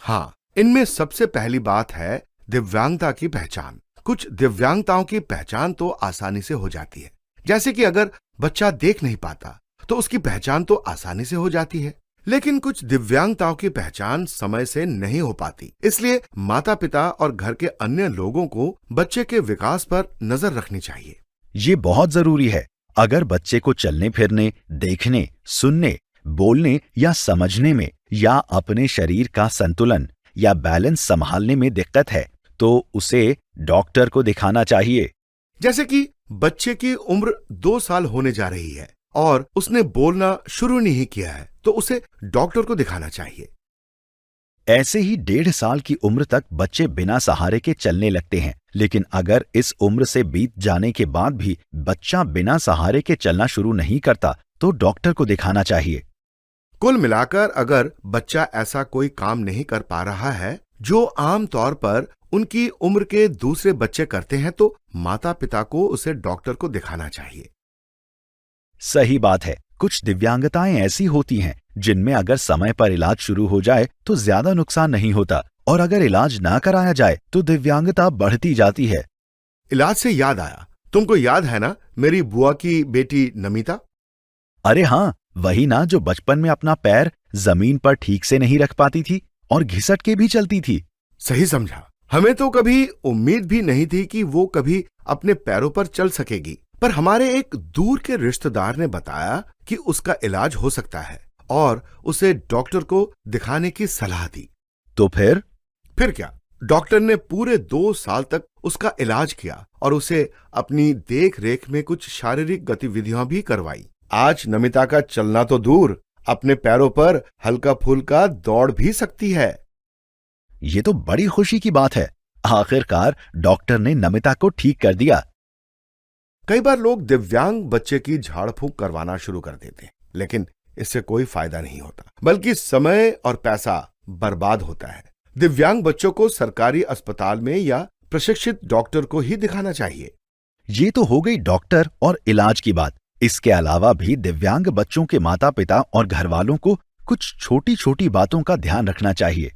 Speaker 8: हाँ, इनमें सबसे पहली बात है दिव्यांगता की पहचान। कुछ दिव्यांगताओं की पहचान तो आसानी से हो जाती है, जैसे कि अगर बच्चा देख नहीं पाता तो उसकी पहचान तो आसानी से हो जाती है। लेकिन कुछ दिव्यांगताओं की पहचान समय से नहीं हो पाती, इसलिए माता पिता और घर के अन्य लोगों को बच्चे के विकास पर नजर रखनी चाहिए।
Speaker 6: ये बहुत जरूरी है। अगर बच्चे को चलने फिरने, देखने, सुनने, बोलने या समझने में या अपने शरीर का संतुलन या बैलेंस संभालने में दिक्कत है तो उसे डॉक्टर को दिखाना चाहिए।
Speaker 8: जैसे कि बच्चे की उम्र 2 साल होने जा रही है और उसने बोलना शुरू नहीं किया है तो उसे डॉक्टर को दिखाना चाहिए।
Speaker 6: ऐसे ही 1.5 साल की उम्र तक बच्चे बिना सहारे के चलने लगते हैं, लेकिन अगर इस उम्र से बीत जाने के बाद भी बच्चा बिना सहारे के चलना शुरू नहीं करता तो डॉक्टर को दिखाना चाहिए।
Speaker 8: कुल मिलाकर अगर बच्चा ऐसा कोई काम नहीं कर पा रहा है जो आम तौर पर उनकी उम्र के दूसरे बच्चे करते हैं तो माता पिता को उसे डॉक्टर को दिखाना चाहिए।
Speaker 6: सही बात है। कुछ दिव्यांगताएं ऐसी होती हैं जिनमें अगर समय पर इलाज शुरू हो जाए तो ज्यादा नुकसान नहीं होता, और अगर इलाज ना कराया जाए तो दिव्यांगता बढ़ती जाती है।
Speaker 8: इलाज से याद आया, तुमको याद है ना मेरी बुआ की बेटी नमिता?
Speaker 6: अरे हाँ, वही ना जो बचपन में अपना पैर जमीन पर ठीक से नहीं रख पाती थी और घिसट के भी चलती थी।
Speaker 8: सही समझा। हमें तो कभी उम्मीद भी नहीं थी कि वो कभी अपने पैरों पर चल सकेगी, पर हमारे एक दूर के रिश्तेदार ने बताया कि उसका इलाज हो सकता है और उसे डॉक्टर को दिखाने की सलाह दी।
Speaker 6: तो फिर
Speaker 8: क्या, डॉक्टर ने पूरे 2 साल तक उसका इलाज किया और उसे अपनी देख रेख में कुछ शारीरिक गतिविधियां भी करवाई। आज नमिता का चलना तो दूर, अपने पैरों पर हल्का फुल्का दौड़ भी सकती है।
Speaker 6: ये तो बड़ी खुशी की बात है। आखिरकार डॉक्टर ने नमिता को ठीक कर दिया।
Speaker 8: कई बार लोग दिव्यांग बच्चे की झाड़ फूंक करवाना शुरू कर देते हैं, लेकिन इससे कोई फायदा नहीं होता, बल्कि समय और पैसा बर्बाद होता है। दिव्यांग बच्चों को सरकारी अस्पताल में या प्रशिक्षित डॉक्टर को ही दिखाना चाहिए।
Speaker 6: ये तो हो गई डॉक्टर और इलाज की बात। इसके अलावा भी दिव्यांग बच्चों के माता पिता और घर वालों को कुछ छोटी छोटी बातों का ध्यान रखना चाहिए।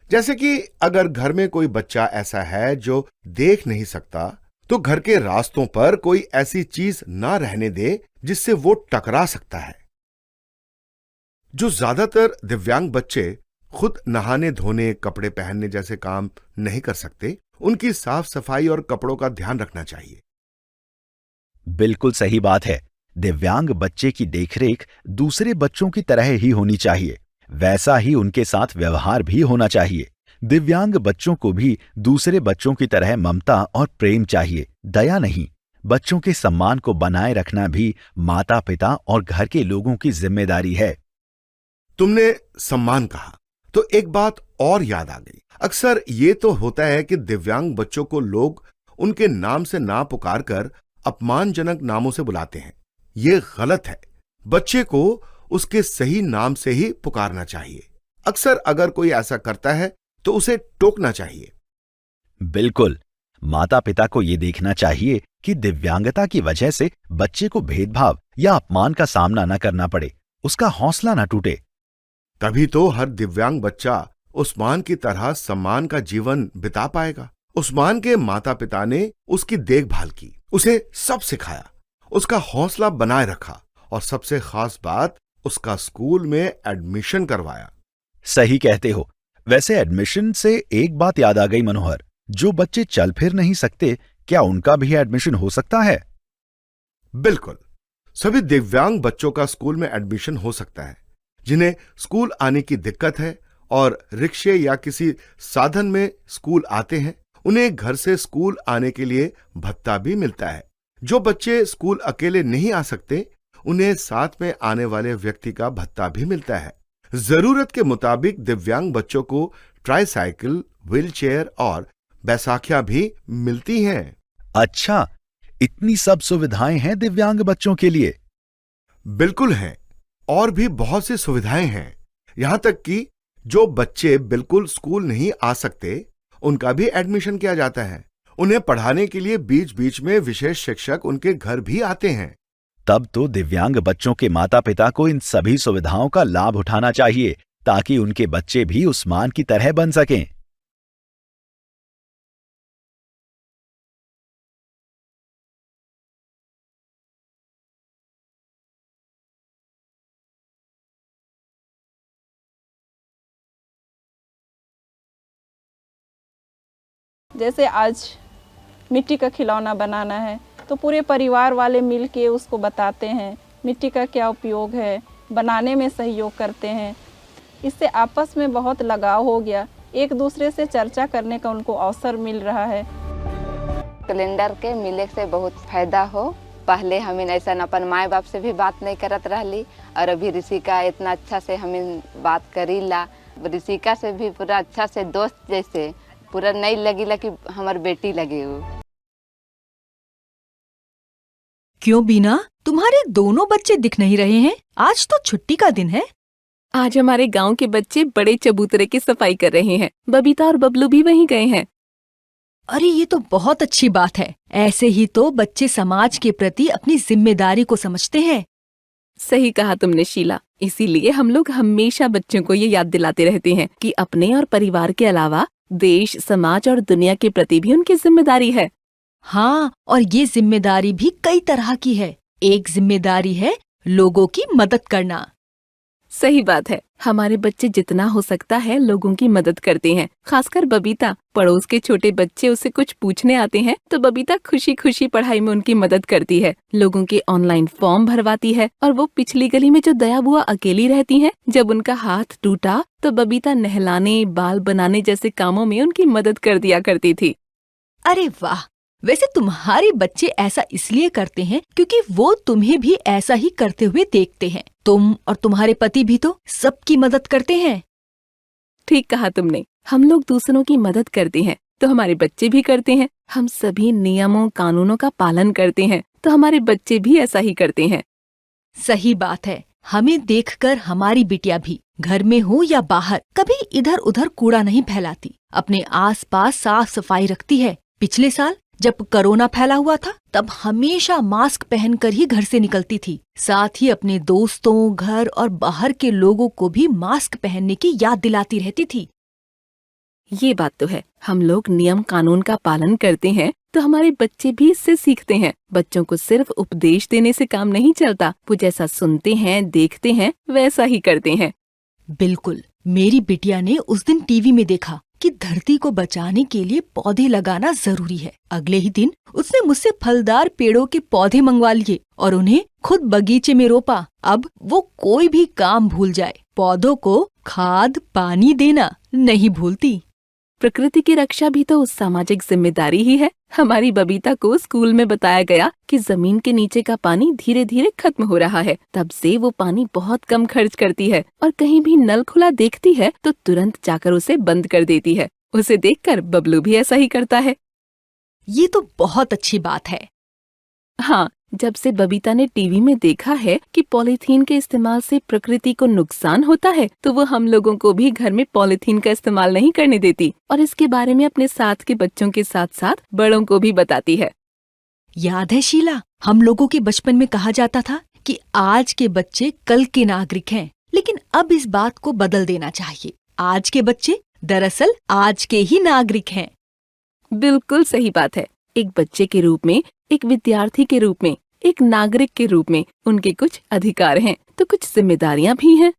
Speaker 8: जैसे कि अगर घर में कोई बच्चा ऐसा है जो देख नहीं सकता तो घर के रास्तों पर कोई ऐसी चीज ना रहने दे जिससे वो टकरा सकता है। जो ज्यादातर दिव्यांग बच्चे खुद नहाने धोने, कपड़े पहनने जैसे काम नहीं कर सकते, उनकी साफ सफाई और कपड़ों का ध्यान रखना चाहिए।
Speaker 6: बिल्कुल सही बात है। दिव्यांग बच्चे की देखरेख दूसरे बच्चों की तरह ही होनी चाहिए, वैसा ही उनके साथ व्यवहार भी होना चाहिए। दिव्यांग बच्चों को भी दूसरे बच्चों की तरह ममता और प्रेम चाहिए, दया नहीं। बच्चों के सम्मान को बनाए रखना भी माता पिता और घर के लोगों की जिम्मेदारी है।
Speaker 8: तुमने सम्मान कहा तो एक बात और याद आ गई। अक्सर ये तो होता है कि दिव्यांग बच्चों को लोग उनके नाम से ना पुकार कर अपमानजनक नामों से बुलाते हैं। ये गलत है। बच्चे को उसके सही नाम से ही पुकारना चाहिए। अक्सर अगर कोई ऐसा करता है तो उसे टोकना चाहिए।
Speaker 6: बिल्कुल। माता पिता को ये देखना चाहिए कि दिव्यांगता की वजह से बच्चे को भेदभाव या अपमान का सामना न करना पड़े, उसका हौसला न टूटे।
Speaker 8: तभी तो हर दिव्यांग बच्चा उस्मान की तरह सम्मान का जीवन बिता पाएगा। उस्मान के माता पिता ने उसकी देखभाल की, उसे सब सिखाया, उसका हौसला बनाए रखा और सबसे खास बात, उसका स्कूल में एडमिशन करवाया।
Speaker 6: सही कहते हो। वैसे एडमिशन से एक बात याद आ गई मनोहर, जो बच्चे चल फिर नहीं सकते, क्या उनका भी एडमिशन हो सकता है?
Speaker 8: बिल्कुल, सभी दिव्यांग बच्चों का स्कूल में एडमिशन हो सकता है। जिन्हें स्कूल आने की दिक्कत है और रिक्शे या किसी साधन में स्कूल आते हैं, उन्हें घर से स्कूल आने के लिए भत्ता भी मिलता है। जो बच्चे स्कूल अकेले नहीं आ सकते, उन्हें साथ में आने वाले व्यक्ति का भत्ता भी मिलता है। जरूरत के मुताबिक दिव्यांग बच्चों को ट्राईसाइकिल, व्हीलचेयर और बैसाखियां भी मिलती हैं।
Speaker 6: अच्छा, इतनी सब सुविधाएं हैं दिव्यांग बच्चों के लिए?
Speaker 8: बिल्कुल हैं, और भी बहुत सी सुविधाएं हैं। यहां तक कि जो बच्चे बिल्कुल स्कूल नहीं आ सकते, उनका भी एडमिशन किया जाता है। उन्हें पढ़ाने के लिए बीच बीच में विशेष शिक्षक उनके घर भी आते हैं।
Speaker 6: तब तो दिव्यांग बच्चों के माता पिता को इन सभी सुविधाओं का लाभ उठाना चाहिए, ताकि उनके बच्चे भी उस्मान की तरह बन सकें।
Speaker 9: जैसे आज मिट्टी का खिलौना बनाना है तो पूरे परिवार वाले मिल के उसको बताते हैं मिट्टी का क्या उपयोग है, बनाने में सहयोग करते हैं। इससे आपस में बहुत लगाव हो गया एक दूसरे से चर्चा करने का उनको अवसर मिल रहा है।
Speaker 10: कैलेंडर के मिले से बहुत फायदा हो। पहले हमें ऐसा अपन माए बाप से भी बात नहीं करत रहली और अभी ऋषिका इतना अच्छा से हमें बात करी ला। ऋषिका से भी पूरा अच्छा से दोस्त जैसे पूरा नहीं लगी कि हमार बेटी लगे हो।
Speaker 11: क्यों बीना, तुम्हारे दोनों बच्चे दिख नहीं रहे हैं? आज तो छुट्टी का दिन है।
Speaker 5: आज हमारे गांव के बच्चे बड़े चबूतरे की सफाई कर रहे हैं। बबीता और बबलू भी वहीं गए हैं।
Speaker 11: अरे ये तो बहुत अच्छी बात है। ऐसे ही तो बच्चे समाज के प्रति अपनी जिम्मेदारी को समझते हैं।
Speaker 5: सही कहा तुमने शीला। इसीलिए हम लोग हमेशा बच्चों को ये याद दिलाते रहते हैं कि अपने और परिवार के अलावा देश, समाज और दुनिया के प्रति भी उनकी जिम्मेदारी है।
Speaker 11: हाँ, और ये जिम्मेदारी भी कई तरह की है। एक जिम्मेदारी है लोगों की मदद करना।
Speaker 5: सही बात है। हमारे बच्चे जितना हो सकता है लोगों की मदद करते हैं। खासकर बबीता। पड़ोस के छोटे बच्चे उससे कुछ पूछने आते हैं तो बबीता खुशी खुशी पढ़ाई में उनकी मदद करती है। लोगों के ऑनलाइन फॉर्म भरवाती है। और वो पिछली गली में जो दया बुआ अकेली रहती हैं, जब उनका हाथ टूटा तो बबीता नहलाने, बाल बनाने जैसे कामों में उनकी मदद कर दिया करती थी।
Speaker 11: अरे वाह, वैसे तुम्हारे बच्चे ऐसा इसलिए करते हैं क्योंकि वो तुम्हें भी ऐसा ही करते हुए देखते हैं। तुम और तुम्हारे पति भी तो सबकी मदद करते हैं।
Speaker 5: ठीक कहा तुमने। हम लोग दूसरों की मदद करते हैं तो हमारे बच्चे भी करते हैं। हम सभी नियमों कानूनों का पालन करते हैं तो हमारे बच्चे भी ऐसा ही करते हैं।
Speaker 11: सही बात है। हमें देखकर हमारी बिटिया भी घर में हो या बाहर कभी इधर उधर कूड़ा नहीं फैलाती। अपने आसपास साफ सफाई रखती है। पिछले साल जब कोरोना फैला हुआ था तब हमेशा मास्क पहनकर ही घर से निकलती थी। साथ ही अपने दोस्तों, घर और बाहर के लोगों को भी मास्क पहनने की याद दिलाती रहती थी।
Speaker 5: ये बात तो है। हम लोग नियम कानून का पालन करते हैं तो हमारे बच्चे भी इससे सीखते हैं। बच्चों को सिर्फ उपदेश देने से काम नहीं चलता। वो जैसा सुनते हैं, देखते हैं, वैसा ही करते हैं।
Speaker 11: बिल्कुल। मेरी बिटिया ने उस दिन टीवी में देखा कि धरती को बचाने के लिए पौधे लगाना जरूरी है। अगले ही दिन उसने मुझसे फलदार पेड़ों के पौधे मंगवा लिए और उन्हें खुद बगीचे में रोपा। अब वो कोई भी काम भूल जाए, पौधों को खाद पानी देना नहीं भूलती।
Speaker 5: प्रकृति की रक्षा भी तो उस सामाजिक जिम्मेदारी ही है। हमारी बबीता को स्कूल में बताया गया कि जमीन के नीचे का पानी धीरे धीरे खत्म हो रहा है। तब से वो पानी बहुत कम खर्च करती है और कहीं भी नल खुला देखती है तो तुरंत जाकर उसे बंद कर देती है। उसे देखकर बबलू भी ऐसा ही करता है।
Speaker 11: ये तो बहुत अच्छी बात है।
Speaker 5: हाँ, जब से बबीता ने टीवी में देखा है कि पॉलीथीन के इस्तेमाल से प्रकृति को नुकसान होता है तो वो हम लोगों को भी घर में पॉलीथीन का इस्तेमाल नहीं करने देती और इसके बारे में अपने साथ के बच्चों के साथ साथ बड़ों को भी बताती है।
Speaker 11: याद है शीला, हम लोगों के बचपन में कहा जाता था कि आज के बच्चे कल के नागरिक हैं, लेकिन अब इस बात को बदल देना चाहिए। आज के बच्चे दरअसल आज के ही नागरिक हैं।
Speaker 5: बिल्कुल सही बात है। एक बच्चे के रूप में, एक विद्यार्थी के रूप में, एक नागरिक के रूप में उनके कुछ अधिकार हैं तो कुछ जिम्मेदारियां भी हैं।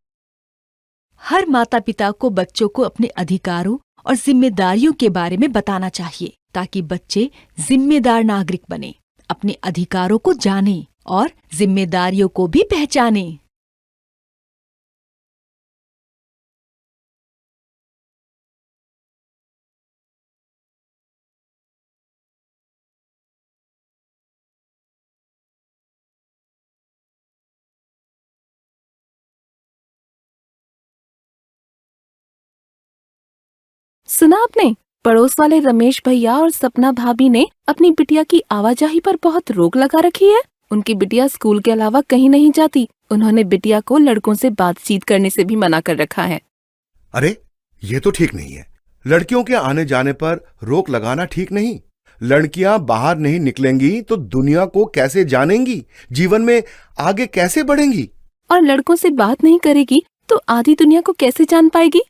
Speaker 11: हर माता पिता को बच्चों को अपने अधिकारों और जिम्मेदारियों के बारे में बताना चाहिए ताकि बच्चे जिम्मेदार नागरिक बने, अपने अधिकारों को जानें और जिम्मेदारियों को भी पहचानें।
Speaker 5: सुना आपने? पड़ोस वाले रमेश भैया और सपना भाभी ने अपनी बिटिया की आवाजाही पर बहुत रोक लगा रखी है। उनकी बिटिया स्कूल के अलावा कहीं नहीं जाती। उन्होंने बिटिया को लड़कों से बातचीत करने से भी मना कर रखा है।
Speaker 8: अरे ये तो ठीक नहीं है। लड़कियों के आने जाने पर रोक लगाना ठीक नहीं। लड़कियां बाहर नहीं निकलेंगी तो दुनिया को कैसे जानेंगी, जीवन में आगे कैसे बढ़ेंगी?
Speaker 5: और लड़कों से बात नहीं करेगी तो आधी दुनिया को कैसे जान पाएगी?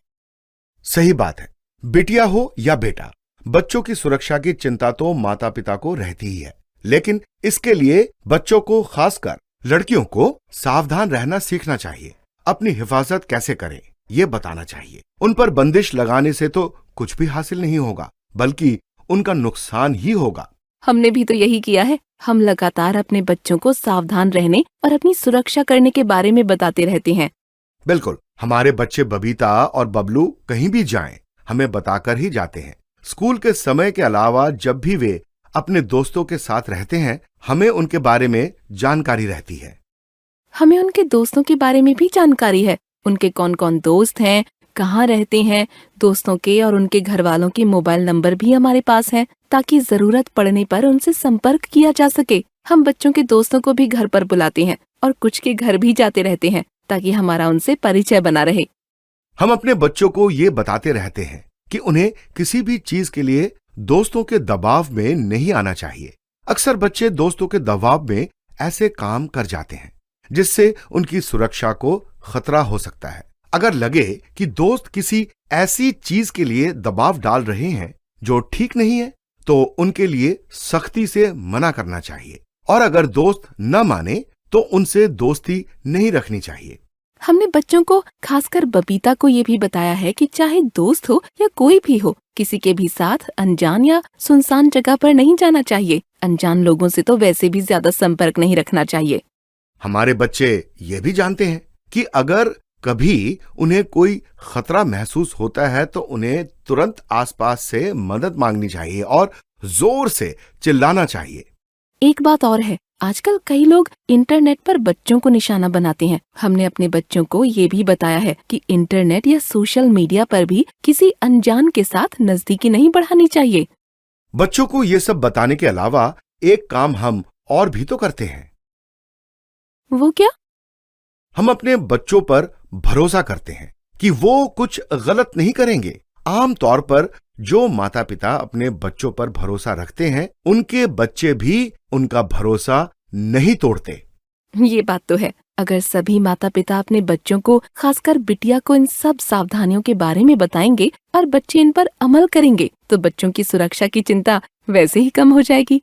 Speaker 8: सही बात है। बिटिया हो या बेटा, बच्चों की सुरक्षा की चिंता तो माता पिता को रहती ही है, लेकिन इसके लिए बच्चों को, खासकर लड़कियों को सावधान रहना सीखना चाहिए। अपनी हिफाजत कैसे करें ये बताना चाहिए। उन पर बंदिश लगाने से तो कुछ भी हासिल नहीं होगा, बल्कि उनका नुकसान ही होगा।
Speaker 5: हमने भी तो यही किया है। हम लगातार अपने बच्चों को सावधान रहने और अपनी सुरक्षा करने के बारे में बताते रहते हैं।
Speaker 8: बिल्कुल। हमारे बच्चे बबीता और बबलू कहीं भी जाएं, हमें बताकर ही जाते हैं। स्कूल के समय के अलावा जब भी वे अपने दोस्तों के साथ रहते हैं, हमें उनके बारे में जानकारी रहती है।
Speaker 5: हमें उनके दोस्तों के बारे में भी जानकारी है। उनके कौन कौन दोस्त हैं, कहाँ रहते हैं, दोस्तों के और उनके घर वालों के मोबाइल नंबर भी हमारे पास हैं, ताकि जरूरत पड़ने पर उनसे संपर्क किया जा सके। हम बच्चों के दोस्तों को भी घर पर बुलाते हैं और कुछ के घर भी जाते रहते हैं, ताकि हमारा उनसे परिचय बना रहे।
Speaker 8: हम अपने बच्चों को ये बताते रहते हैं कि उन्हें किसी भी चीज के लिए दोस्तों के दबाव में नहीं आना चाहिए। अक्सर बच्चे दोस्तों के दबाव में ऐसे काम कर जाते हैं जिससे उनकी सुरक्षा को खतरा हो सकता है। अगर लगे कि दोस्त किसी ऐसी चीज के लिए दबाव डाल रहे हैं जो ठीक नहीं है, तो उनके लिए सख्ती से मना करना चाहिए, और अगर दोस्त न माने तो उनसे दोस्ती नहीं रखनी चाहिए।
Speaker 5: हमने बच्चों को, खासकर बबीता को, ये भी बताया है कि चाहे दोस्त हो या कोई भी हो, किसी के भी साथ अनजान या सुनसान जगह पर नहीं जाना चाहिए। अनजान लोगों से तो वैसे भी ज्यादा संपर्क नहीं रखना चाहिए।
Speaker 8: हमारे बच्चे ये भी जानते हैं कि अगर कभी उन्हें कोई खतरा महसूस होता है तो उन्हें तुरंत आसपास से मदद मांगनी चाहिए और जोर से चिल्लाना चाहिए।
Speaker 5: एक बात और है, आजकल कई लोग इंटरनेट पर बच्चों को निशाना बनाते हैं। हमने अपने बच्चों को ये भी बताया है कि इंटरनेट या सोशल मीडिया पर भी किसी अनजान के साथ नजदीकी नहीं बढ़ानी चाहिए।
Speaker 8: बच्चों को ये सब बताने के अलावा एक काम हम और भी तो करते हैं।
Speaker 5: वो क्या?
Speaker 8: हम अपने बच्चों पर भरोसा करते हैं कि वो कुछ गलत नहीं करेंगे। आमतौर पर जो माता पिता अपने बच्चों पर भरोसा रखते हैं, उनके बच्चे भी उनका भरोसा नहीं तोड़ते।
Speaker 5: ये बात तो है। अगर सभी माता पिता अपने बच्चों को, खासकर बिटिया को, इन सब सावधानियों के बारे में बताएंगे और बच्चे इन पर अमल करेंगे, तो बच्चों की सुरक्षा की चिंता वैसे ही कम हो जाएगी।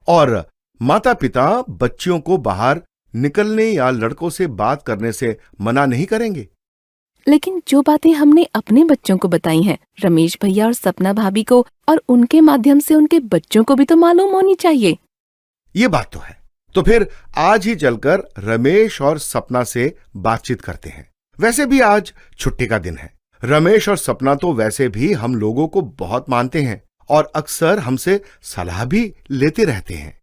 Speaker 8: और माता पिता बच्चियों को बाहर निकलने या लड़कों से बात करने से मना नहीं करेंगे।
Speaker 5: लेकिन जो बातें हमने अपने बच्चों को बताई हैं, रमेश भैया और सपना भाभी को, और उनके माध्यम से उनके बच्चों को भी तो मालूम होनी चाहिए।
Speaker 8: ये बात तो है। तो फिर आज ही चलकर रमेश और सपना से बातचीत करते हैं। वैसे भी आज छुट्टी का दिन है। रमेश और सपना तो वैसे भी हम लोगों को बहुत मानते हैं और अक्सर हमसे सलाह भी लेते रहते हैं।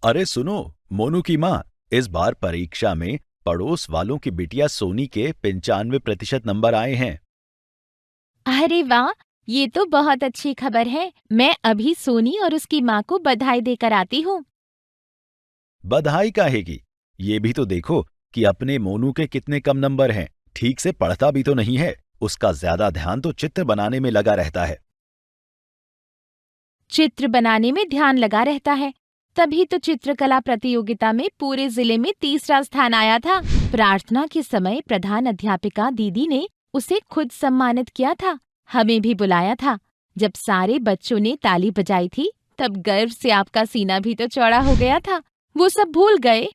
Speaker 6: अरे सुनो, मोनू की माँ, इस बार परीक्षा में पड़ोस वालों की बिटिया सोनी के 95% नंबर आए हैं।
Speaker 7: अरे वाह, ये तो बहुत अच्छी खबर है। मैं अभी सोनी और उसकी माँ को बधाई देकर आती हूँ।
Speaker 6: बधाई काहेगी? ये भी तो देखो कि अपने मोनू के कितने कम नंबर हैं। ठीक से पढ़ता भी तो नहीं है। उसका ज्यादा ध्यान तो चित्र बनाने में लगा रहता है।
Speaker 7: चित्र बनाने में ध्यान लगा रहता है, तभी तो चित्रकला प्रतियोगिता में पूरे जिले में 3रा स्थान आया था। प्रार्थना के समय प्रधान अध्यापिका दीदी ने उसे खुद सम्मानित किया था। हमें भी बुलाया था। जब सारे बच्चों ने ताली बजाई थी, तब गर्व से आपका सीना भी तो चौड़ा हो गया था। वो सब भूल गए?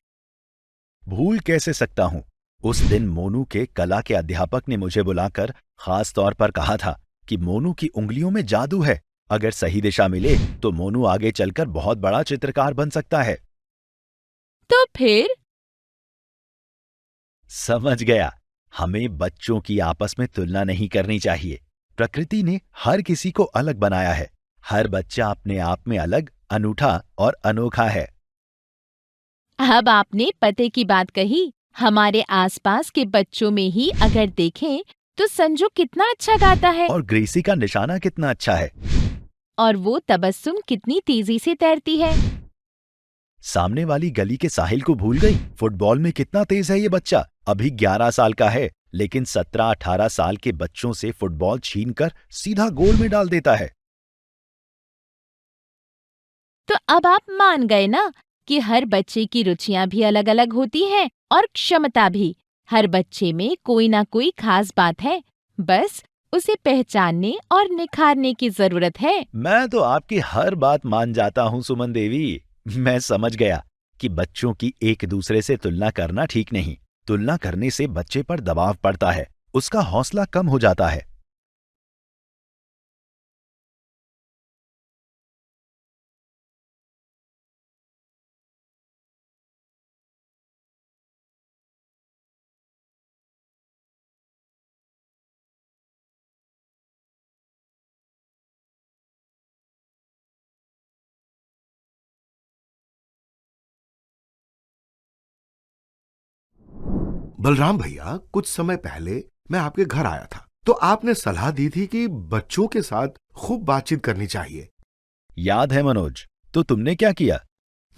Speaker 6: भूल कैसे सकता हूँ। उस दिन मोनू के कला के अध्यापक ने मुझे बुलाकर खास तौर पर कहा था कि मोनू की उंगलियों में जादू है। अगर सही दिशा मिले तो मोनू आगे चलकर बहुत बड़ा चित्रकार बन सकता है।
Speaker 7: तो फिर?
Speaker 6: समझ गया। हमें बच्चों की आपस में तुलना नहीं करनी चाहिए। प्रकृति ने हर किसी को अलग बनाया है। हर बच्चा अपने आप में अलग, अनूठा और अनोखा है।
Speaker 7: अब आपने पते की बात कही। हमारे आसपास के बच्चों में ही अगर देखें तो संजू कितना अच्छा गाता है,
Speaker 6: और ग्रेसी का निशाना कितना अच्छा है,
Speaker 7: और वो तबस्सुम कितनी तेजी से तैरती है।
Speaker 6: सामने वाली गली के साहिल को भूल गई। फुटबॉल में कितना तेज है ये बच्चा। अभी 11 साल का है, लेकिन 17-18 साल के बच्चों से फुटबॉल छीनकर सीधा गोल में डाल देता है।
Speaker 7: तो अब आप मान गए ना कि हर बच्चे की रुचियां भी अलग अलग होती हैं और क्षमता भी। हर बच्चे में कोई ना कोई खास बात है, बस उसे पहचानने और निखारने की जरूरत है।
Speaker 6: मैं तो आपकी हर बात मान जाता हूँ सुमन देवी। मैं समझ गया कि बच्चों की एक दूसरे से तुलना करना ठीक नहीं। तुलना करने से बच्चे पर दबाव पड़ता है, उसका हौसला कम हो जाता है।
Speaker 8: बलराम भैया, कुछ समय पहले मैं आपके घर आया था, तो आपने सलाह दी थी कि बच्चों के साथ खूब बातचीत करनी चाहिए।
Speaker 6: याद है मनोज, तो तुमने क्या किया?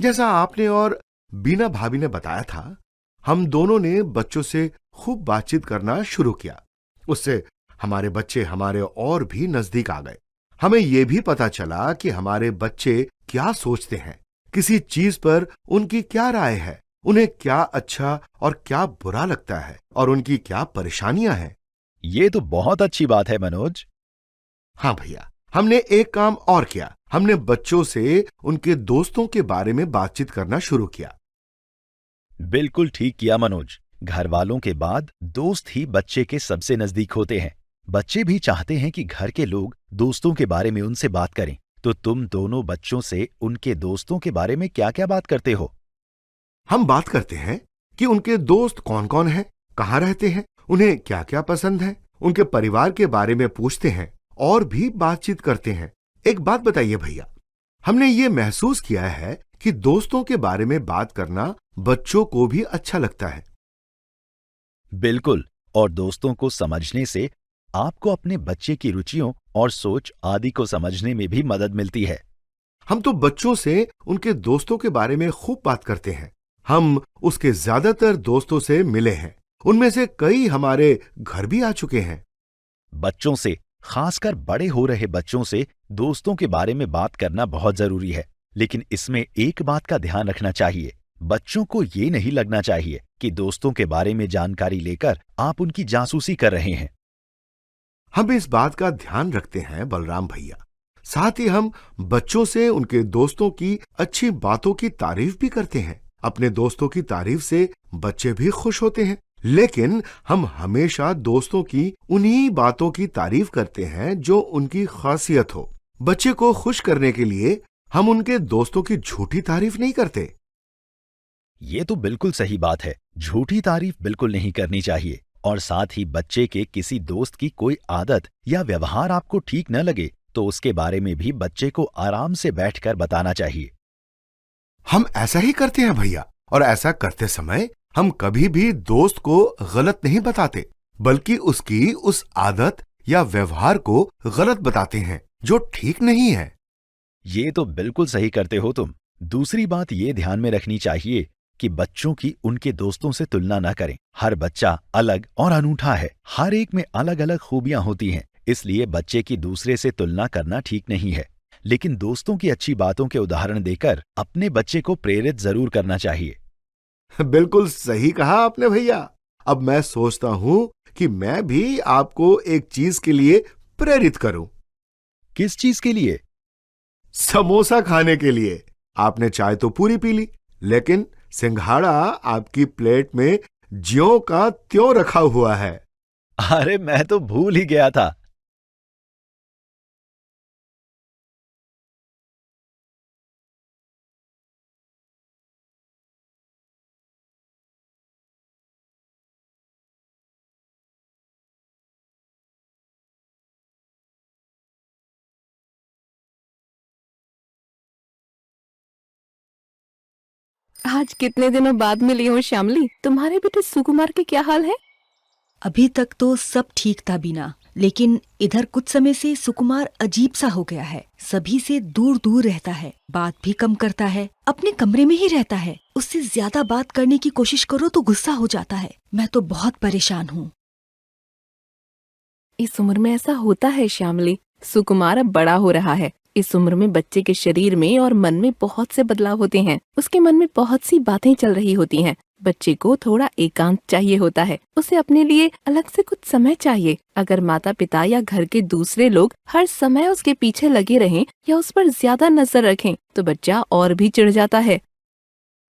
Speaker 8: जैसा आपने और बीना भाभी ने बताया था, हम दोनों ने बच्चों से खूब बातचीत करना शुरू किया। उससे हमारे बच्चे हमारे और भी नजदीक आ गए। हमें यह भी पता चला कि हमारे बच्चे क्या सोचते हैं, किसी चीज पर उनकी क्या राय है, उन्हें क्या अच्छा और क्या बुरा लगता है और उनकी क्या परेशानियां हैं।
Speaker 6: ये तो बहुत अच्छी बात है मनोज।
Speaker 8: हाँ भैया, हमने एक काम और किया। हमने बच्चों से उनके दोस्तों के बारे में बातचीत करना शुरू किया।
Speaker 6: बिल्कुल ठीक किया मनोज। घर वालों के बाद दोस्त ही बच्चे के सबसे नजदीक होते हैं। बच्चे भी चाहते हैं कि घर के लोग दोस्तों के बारे में उनसे बात करें। तो तुम दोनों बच्चों से उनके दोस्तों के बारे में क्या क्या बात करते हो?
Speaker 8: हम बात करते हैं कि उनके दोस्त कौन कौन हैं, कहाँ रहते हैं, उन्हें क्या क्या पसंद है, उनके परिवार के बारे में पूछते हैं और भी बातचीत करते हैं। एक बात बताइए भैया, हमने ये महसूस किया है कि दोस्तों के बारे में बात करना बच्चों को भी अच्छा लगता है।
Speaker 6: बिल्कुल, और दोस्तों को समझने से आपको अपने बच्चे की रुचियों और सोच आदि को समझने में भी मदद मिलती है।
Speaker 8: हम तो बच्चों से उनके दोस्तों के बारे में खूब बात करते हैं। हम उसके ज्यादातर दोस्तों से मिले हैं, उनमें से कई हमारे घर भी आ चुके हैं।
Speaker 6: बच्चों से, खासकर बड़े हो रहे बच्चों से दोस्तों के बारे में बात करना बहुत जरूरी है। लेकिन इसमें एक बात का ध्यान रखना चाहिए, बच्चों को ये नहीं लगना चाहिए कि दोस्तों के बारे में जानकारी लेकर आप उनकी जासूसी कर रहे हैं।
Speaker 8: हम इस बात का ध्यान रखते हैं बलराम भैया। साथ ही हम बच्चों से उनके दोस्तों की अच्छी बातों की तारीफ भी करते हैं। अपने दोस्तों की तारीफ से बच्चे भी खुश होते हैं। लेकिन हम हमेशा दोस्तों की उन्हीं बातों की तारीफ करते हैं जो उनकी खासियत हो। बच्चे को खुश करने के लिए हम उनके दोस्तों की झूठी तारीफ नहीं करते।
Speaker 6: ये तो बिल्कुल सही बात है। झूठी तारीफ बिल्कुल नहीं करनी चाहिए। और साथ ही बच्चे के किसी दोस्त की कोई आदत या व्यवहार आपको ठीक न लगे तो उसके बारे में भी बच्चे को आराम से बैठकर बताना चाहिए।
Speaker 8: हम ऐसा ही करते हैं भैया, और ऐसा करते समय हम कभी भी दोस्त को गलत नहीं बताते, बल्कि उसकी उस आदत या व्यवहार को गलत बताते हैं जो ठीक नहीं है।
Speaker 6: ये तो बिल्कुल सही करते हो तुम। दूसरी बात ये ध्यान में रखनी चाहिए कि बच्चों की उनके दोस्तों से तुलना न करें। हर बच्चा अलग और अनूठा है, हर एक में अलग अलग खूबियां होती हैं, इसलिए बच्चे की दूसरे से तुलना करना ठीक नहीं है। लेकिन दोस्तों की अच्छी बातों के उदाहरण देकर अपने बच्चे को प्रेरित जरूर करना चाहिए।
Speaker 8: बिल्कुल सही कहा आपने भैया। अब मैं सोचता हूं कि मैं भी आपको एक चीज के लिए प्रेरित करूं।
Speaker 6: किस चीज के लिए?
Speaker 8: समोसा खाने के लिए। आपने चाय तो पूरी पी ली, लेकिन सिंघाड़ा आपकी प्लेट में ज्यों का त्यों रखा हुआ है।
Speaker 6: अरे मैं तो भूल ही गया था।
Speaker 5: आज कितने दिनों बाद मिली हूँ श्यामली। तुम्हारे बेटे सुकुमार के क्या हाल है?
Speaker 11: अभी तक तो सब ठीक था बीना, लेकिन इधर कुछ समय से सुकुमार अजीब सा हो गया है। सभी से दूर दूर रहता है, बात भी कम करता है, अपने कमरे में ही रहता है। उससे ज्यादा बात करने की कोशिश करो तो गुस्सा हो जाता है। मैं तो बहुत परेशान हूँ।
Speaker 5: इस उम्र में ऐसा होता है श्यामली। सुकुमार अब बड़ा हो रहा है। इस उम्र में बच्चे के शरीर में और मन में बहुत से बदलाव होते हैं। उसके मन में बहुत सी बातें चल रही होती हैं। बच्चे को थोड़ा एकांत चाहिए होता है, उसे अपने लिए अलग से कुछ समय चाहिए। अगर माता पिता या घर के दूसरे लोग हर समय उसके पीछे लगे रहें या उस पर ज्यादा नजर रखें तो बच्चा और भी चिढ़ जाता है।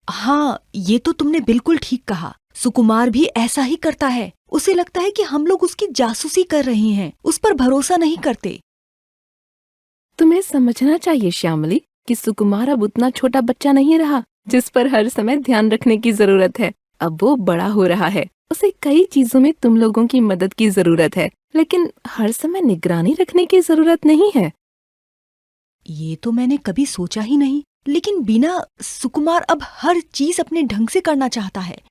Speaker 11: हाँ, ये तो तुमने बिल्कुल ठीक कहा। सुकुमार भी ऐसा ही करता है। उसे लगता है कि हम लोग उसकी जासूसी कर रहे हैं, उस पर भरोसा नहीं करते।
Speaker 5: तुम्हें समझना चाहिए श्यामली कि सुकुमार अब उतना छोटा बच्चा नहीं रहा जिस पर हर समय ध्यान रखने की जरूरत है। अब वो बड़ा हो रहा है, उसे कई चीजों में तुम लोगों की मदद की जरूरत है, लेकिन हर समय निगरानी रखने की जरूरत नहीं है।
Speaker 11: ये तो मैंने कभी सोचा ही नहीं, लेकिन बिना सुकुमार अब हर चीज अपने ढंग से करना चाहता है।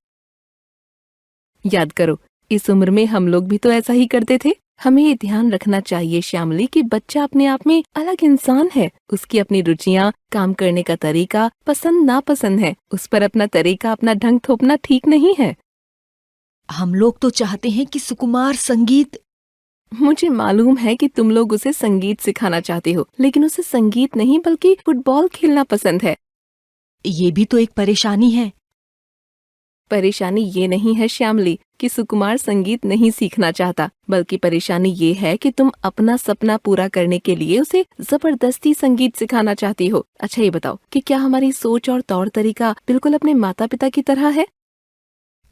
Speaker 5: याद करो, इस उम्र में हम लोग भी तो ऐसा ही करते थे। हमें ये ध्यान रखना चाहिए श्यामली कि बच्चा अपने आप में अलग इंसान है। उसकी अपनी रुचियाँ, काम करने का तरीका, पसंद नापसंद है। उस पर अपना तरीका, अपना ढंग थोपना ठीक नहीं है।
Speaker 11: हम लोग तो चाहते हैं कि सुकुमार संगीत।
Speaker 5: मुझे मालूम है कि तुम लोग उसे संगीत सिखाना चाहते हो, लेकिन उसे संगीत नहीं बल्कि फुटबॉल खेलना पसंद है।
Speaker 11: ये भी तो एक परेशानी है।
Speaker 5: परेशानी ये नहीं है श्यामली कि सुकुमार संगीत नहीं सीखना चाहता, बल्कि परेशानी ये है कि तुम अपना सपना पूरा करने के लिए उसे जबरदस्ती संगीत सिखाना चाहती हो। अच्छा ये बताओ कि क्या हमारी सोच और तौर तरीका बिल्कुल अपने माता पिता की तरह है?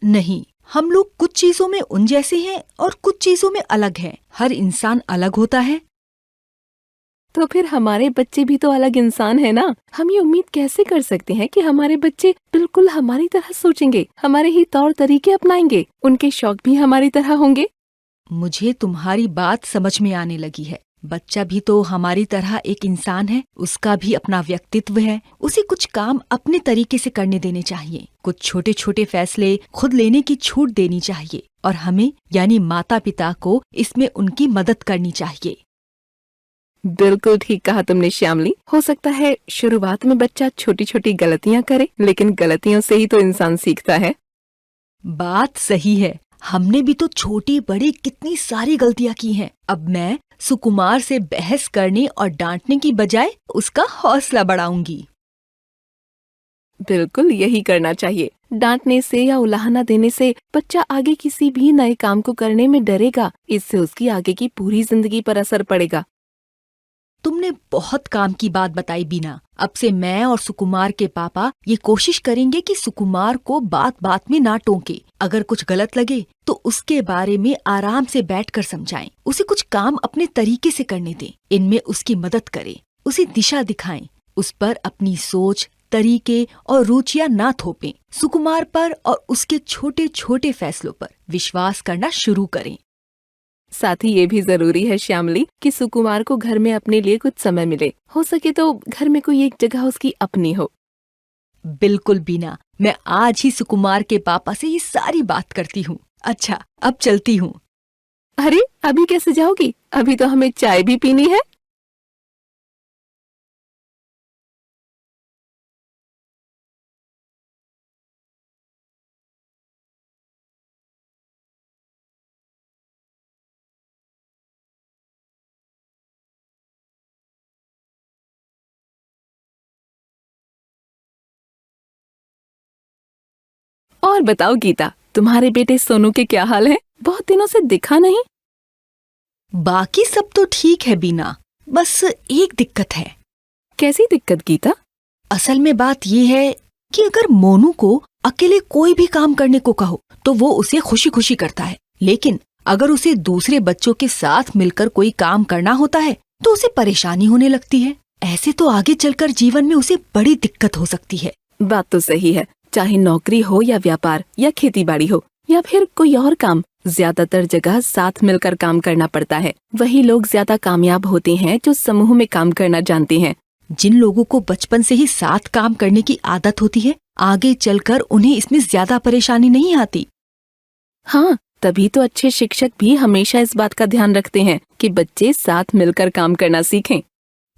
Speaker 11: नहीं, हम लोग कुछ चीजों में उन जैसे हैं और कुछ चीजों में अलग हैं। हर इंसान अलग होता है।
Speaker 5: तो फिर हमारे बच्चे भी तो अलग इंसान है ना। हम ये उम्मीद कैसे कर सकते हैं कि हमारे बच्चे बिल्कुल हमारी तरह सोचेंगे, हमारे ही तौर तरीके अपनाएंगे, उनके शौक भी हमारी तरह होंगे?
Speaker 11: मुझे तुम्हारी बात समझ में आने लगी है। बच्चा भी तो हमारी तरह एक इंसान है, उसका भी अपना व्यक्तित्व है। उसे कुछ काम अपने तरीके से करने देने चाहिए, कुछ छोटे छोटे फैसले खुद लेने की छूट देनी चाहिए, और हमें यानी माता पिता को इसमें उनकी मदद करनी चाहिए।
Speaker 5: बिल्कुल ठीक कहा तुमने श्यामली। हो सकता है शुरुआत में बच्चा छोटी छोटी गलतियां करे, लेकिन गलतियों से ही तो इंसान सीखता है।
Speaker 11: बात सही है। हमने भी तो छोटी बड़ी कितनी सारी गलतियां की हैं। अब मैं सुकुमार से बहस करने और डांटने की बजाय उसका हौसला बढ़ाऊंगी।
Speaker 5: बिल्कुल यही करना चाहिए। डांटने से या उलाहना देने से बच्चा आगे किसी भी नए काम को करने में डरेगा। इससे उसकी आगे की पूरी जिंदगी पर असर पड़ेगा।
Speaker 11: तुमने बहुत काम की बात बताई बीना। अब से मैं और सुकुमार के पापा ये कोशिश करेंगे कि सुकुमार को बात बात में ना टोके। अगर कुछ गलत लगे तो उसके बारे में आराम से बैठकर समझाएं। उसे कुछ काम अपने तरीके से करने दें, इनमें उसकी मदद करें, उसे दिशा दिखाएं, उस पर अपनी सोच, तरीके और रुचियां ना थोपें। सुकुमार पर और उसके छोटे छोटे फैसलों पर विश्वास करना शुरू करें।
Speaker 5: साथ ही ये भी जरूरी है श्यामली कि सुकुमार को घर में अपने लिए कुछ समय मिले। हो सके तो घर में कोई एक जगह उसकी अपनी हो।
Speaker 11: बिल्कुल बीना, मैं आज ही सुकुमार के पापा से ये सारी बात करती हूँ। अच्छा, अब चलती हूँ।
Speaker 5: अरे अभी कैसे जाओगी? अभी तो हमें चाय भी पीनी है। और बताओ गीता, तुम्हारे बेटे सोनू के क्या हाल है? बहुत दिनों से दिखा नहीं।
Speaker 11: बाकी सब तो ठीक है बीना, बस एक दिक्कत है।
Speaker 5: कैसी दिक्कत गीता?
Speaker 11: असल में बात ये है कि अगर मोनू को अकेले कोई भी काम करने को कहो तो वो उसे खुशी खुशी करता है, लेकिन अगर उसे दूसरे बच्चों के साथ मिलकर कोई काम करना होता है तो उसे परेशानी होने लगती है। ऐसे तो आगे चलकर जीवन में उसे बड़ी दिक्कत हो सकती है।
Speaker 5: बात तो सही है। चाहे नौकरी हो या व्यापार या खेतीबाड़ी हो या फिर कोई और काम, ज्यादातर जगह साथ मिलकर काम करना पड़ता है। वही लोग ज्यादा कामयाब होते हैं जो समूह में काम करना जानते हैं।
Speaker 11: जिन लोगों को बचपन से ही साथ काम करने की आदत होती है, आगे चलकर उन्हें इसमें ज्यादा परेशानी नहीं आती।
Speaker 5: हाँ, तभी तो अच्छे शिक्षक भी हमेशा इस बात का ध्यान रखते हैं कि बच्चे साथ मिलकर काम करना सीखें।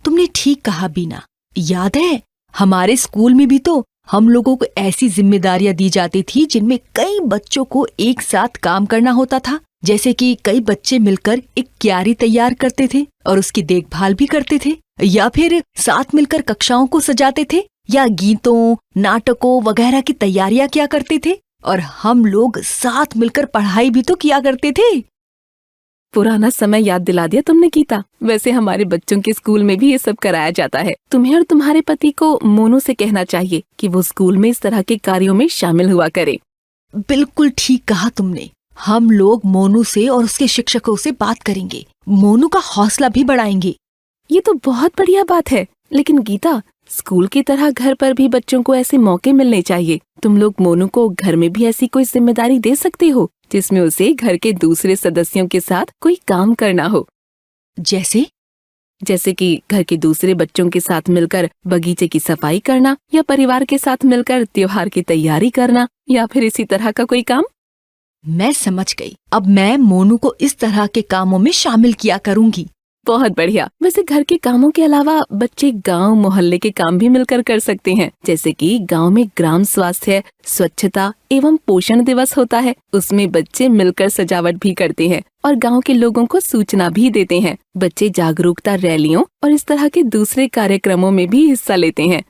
Speaker 11: तुमने ठीक कहा बीना। याद है हमारे स्कूल में भी तो हम लोगों को ऐसी जिम्मेदारियां दी जाती थी जिनमें कई बच्चों को एक साथ काम करना होता था। जैसे कि कई बच्चे मिलकर एक क्यारी तैयार करते थे और उसकी देखभाल भी करते थे, या फिर साथ मिलकर कक्षाओं को सजाते थे, या गीतों, नाटकों वगैरह की तैयारियां किया करते थे। और हम लोग साथ मिलकर पढ़ाई भी तो किया करते थे।
Speaker 5: पुराना समय याद दिला दिया तुमने गीता। वैसे हमारे बच्चों के स्कूल में भी ये सब कराया जाता है। तुम्हें और तुम्हारे पति को मोनू से कहना चाहिए कि वो स्कूल में इस तरह के कार्यों में शामिल हुआ करे।
Speaker 11: बिल्कुल ठीक कहा तुमने। हम लोग मोनू से और उसके शिक्षकों से बात करेंगे, मोनू का हौसला भी बढ़ाएंगे।
Speaker 5: ये तो बहुत बढ़िया बात है। लेकिन गीता, स्कूल की तरह घर पर भी बच्चों को ऐसे मौके मिलने चाहिए। तुम लोग मोनू को घर में भी ऐसी कोई जिम्मेदारी दे सकते हो जिसमें उसे घर के दूसरे सदस्यों के साथ कोई काम करना हो। जैसे कि घर के दूसरे बच्चों के साथ मिलकर बगीचे की सफाई करना, या परिवार के साथ मिलकर त्योहार की तैयारी करना, या फिर इसी तरह का कोई काम।
Speaker 11: मैं समझ गई। अब मैं मोनू को इस तरह के कामों में शामिल किया करूंगी।
Speaker 5: बहुत बढ़िया। वैसे घर के कामों के अलावा बच्चे गांव मोहल्ले के काम भी मिलकर कर सकते हैं। जैसे कि गांव में ग्राम स्वास्थ्य, स्वच्छता एवं पोषण दिवस होता है, उसमें बच्चे मिलकर सजावट भी करते हैं और गांव के लोगों को सूचना भी देते हैं। बच्चे जागरूकता रैलियों और इस तरह के दूसरे कार्यक्रमों में भी हिस्सा लेते हैं।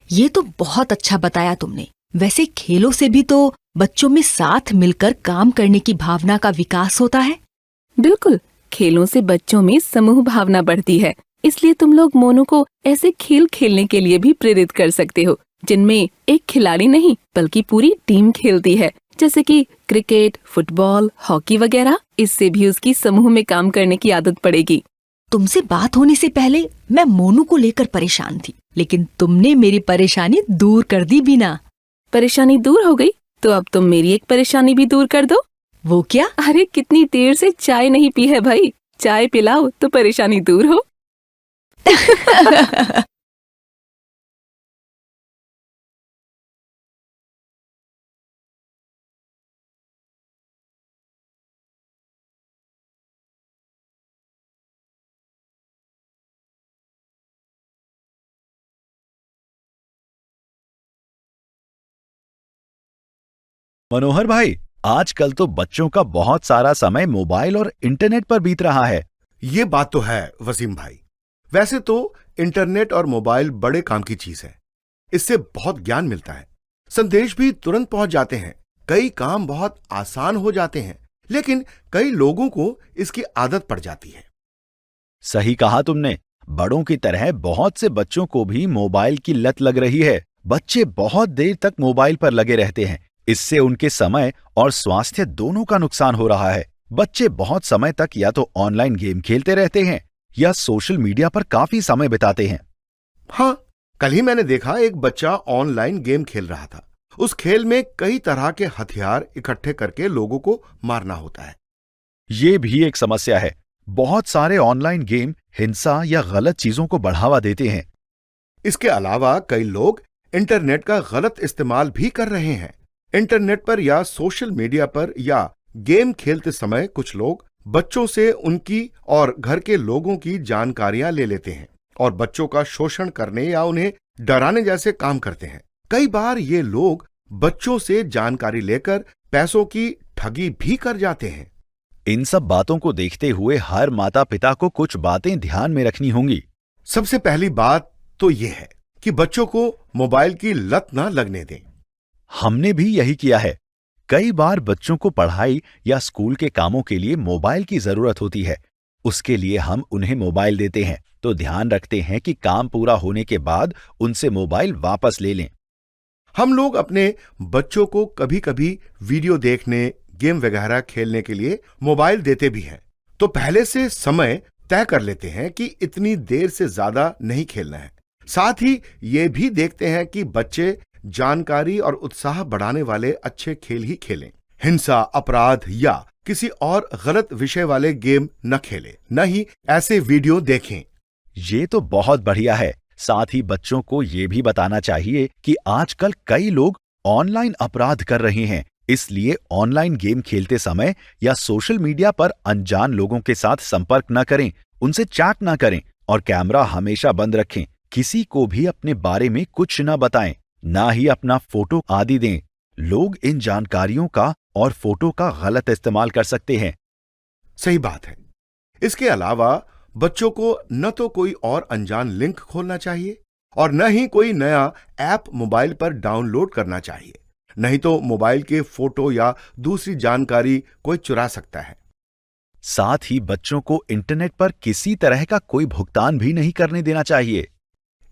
Speaker 11: ये तो बहुत अच्छा बताया तुमने। वैसे खेलों से भी तो बच्चों में साथ मिलकर काम करने की भावना का विकास होता है।
Speaker 5: बिल्कुल, खेलों से बच्चों में समूह भावना बढ़ती है। इसलिए तुम लोग मोनू को ऐसे खेल खेलने के लिए भी प्रेरित कर सकते हो जिनमें एक खिलाड़ी नहीं बल्कि पूरी टीम खेलती है, जैसे कि क्रिकेट, फुटबॉल, हॉकी वगैरह। इससे भी उसकी समूह में काम करने की आदत पड़ेगी।
Speaker 11: तुमसे बात होने से पहले मैं मोनू को लेकर परेशान थी, लेकिन तुमने मेरी परेशानी दूर कर दी बिना।
Speaker 5: परेशानी दूर हो गई तो अब तुम मेरी एक परेशानी भी दूर कर दो।
Speaker 11: वो क्या?
Speaker 5: अरे कितनी देर से चाय नहीं पी है भाई, चाय पिलाओ तो परेशानी दूर हो।
Speaker 6: मनोहर भाई, आजकल तो बच्चों का बहुत सारा समय मोबाइल और इंटरनेट पर बीत रहा है।
Speaker 8: ये बात तो है वसीम भाई। वैसे तो इंटरनेट और मोबाइल बड़े काम की चीज है। इससे बहुत ज्ञान मिलता है, संदेश भी तुरंत पहुंच जाते हैं, कई काम बहुत आसान हो जाते हैं। लेकिन कई लोगों को इसकी आदत पड़ जाती है।
Speaker 6: सही कहा तुमने। बड़ों की तरह बहुत से बच्चों को भी मोबाइल की लत लग रही है। बच्चे बहुत देर तक मोबाइल पर लगे रहते हैं। इससे उनके समय और स्वास्थ्य दोनों का नुकसान हो रहा है। बच्चे बहुत समय तक या तो ऑनलाइन गेम खेलते रहते हैं या सोशल मीडिया पर काफी समय बिताते हैं।
Speaker 8: हाँ, कल ही मैंने देखा एक बच्चा ऑनलाइन गेम खेल रहा था। उस खेल में कई तरह के हथियार इकट्ठे करके लोगों को मारना होता है।
Speaker 6: ये भी एक समस्या है। बहुत सारे ऑनलाइन गेम हिंसा या गलत चीजों को बढ़ावा देते हैं।
Speaker 8: इसके अलावा कई लोग इंटरनेट का गलत इस्तेमाल भी कर रहे हैं। इंटरनेट पर या सोशल मीडिया पर या गेम खेलते समय कुछ लोग बच्चों से उनकी और घर के लोगों की जानकारियां ले लेते हैं और बच्चों का शोषण करने या उन्हें डराने जैसे काम करते हैं। कई बार ये लोग बच्चों से जानकारी लेकर पैसों की ठगी भी कर जाते हैं।
Speaker 6: इन सब बातों को देखते हुए हर माता पिता को कुछ बातें ध्यान में रखनी होंगी।
Speaker 8: सबसे पहली बात तो ये है कि बच्चों को मोबाइल की लत न लगने दें।
Speaker 6: हमने भी यही किया है। कई बार बच्चों को पढ़ाई या स्कूल के कामों के लिए मोबाइल की जरूरत होती है। उसके लिए हम उन्हें मोबाइल देते हैं तो ध्यान रखते हैं कि काम पूरा होने के बाद उनसे मोबाइल वापस ले लें।
Speaker 8: हम लोग अपने बच्चों को कभी कभी वीडियो देखने, गेम वगैरह खेलने के लिए मोबाइल देते भी हैं, तो पहले से समय तय कर लेते हैं कि इतनी देर से ज्यादा नहीं खेलना है। साथ ही ये भी देखते हैं कि बच्चे जानकारी और उत्साह बढ़ाने वाले अच्छे खेल ही खेलें। हिंसा, अपराध या किसी और गलत विषय वाले गेम न खेलें, न ही ऐसे वीडियो देखें।
Speaker 6: ये तो बहुत बढ़िया है। साथ ही बच्चों को ये भी बताना चाहिए कि आजकल कई लोग ऑनलाइन अपराध कर रहे हैं, इसलिए ऑनलाइन गेम खेलते समय या सोशल मीडिया पर अनजान लोगों के साथ संपर्क न करें, उनसे चैट न करें और कैमरा हमेशा बंद रखें। किसी को भी अपने बारे में कुछ न बताएं, ना ही अपना फोटो आदि दें। लोग इन जानकारियों का और फोटो का गलत इस्तेमाल कर सकते हैं।
Speaker 8: सही बात है। इसके अलावा बच्चों को न तो कोई और अनजान लिंक खोलना चाहिए और न ही कोई नया ऐप मोबाइल पर डाउनलोड करना चाहिए। नहीं तो मोबाइल के फोटो या दूसरी जानकारी कोई चुरा सकता है।
Speaker 6: साथ ही बच्चों को इंटरनेट पर किसी तरह का कोई भुगतान भी नहीं करने देना चाहिए।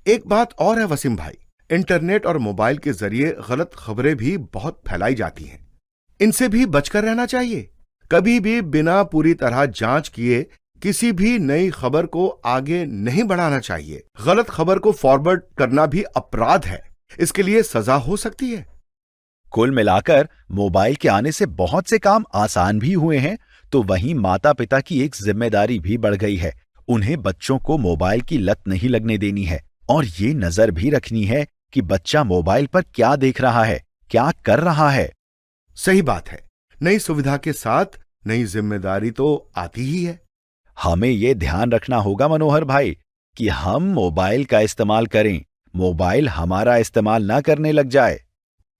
Speaker 8: एक बात और है वसीम भाई, इंटरनेट और मोबाइल के जरिए गलत खबरें भी बहुत फैलाई जाती हैं। इनसे भी बचकर रहना चाहिए। कभी भी बिना पूरी तरह जांच किए किसी भी नई खबर को आगे नहीं बढ़ाना चाहिए। गलत खबर को फॉरवर्ड करना भी अपराध है, इसके लिए सजा हो सकती है।
Speaker 6: कुल मिलाकर मोबाइल के आने से बहुत से काम आसान भी हुए हैं, तो वहीं माता पिता की एक जिम्मेदारी भी बढ़ गई है। उन्हें बच्चों को मोबाइल की लत नहीं लगने देनी है और ये नजर भी रखनी है कि बच्चा मोबाइल पर क्या देख रहा है, क्या कर रहा है।
Speaker 8: सही बात है, नई सुविधा के साथ नई जिम्मेदारी तो आती ही है।
Speaker 6: हमें ये ध्यान रखना होगा मनोहर भाई कि हम मोबाइल का इस्तेमाल करें, मोबाइल हमारा इस्तेमाल ना करने लग जाए।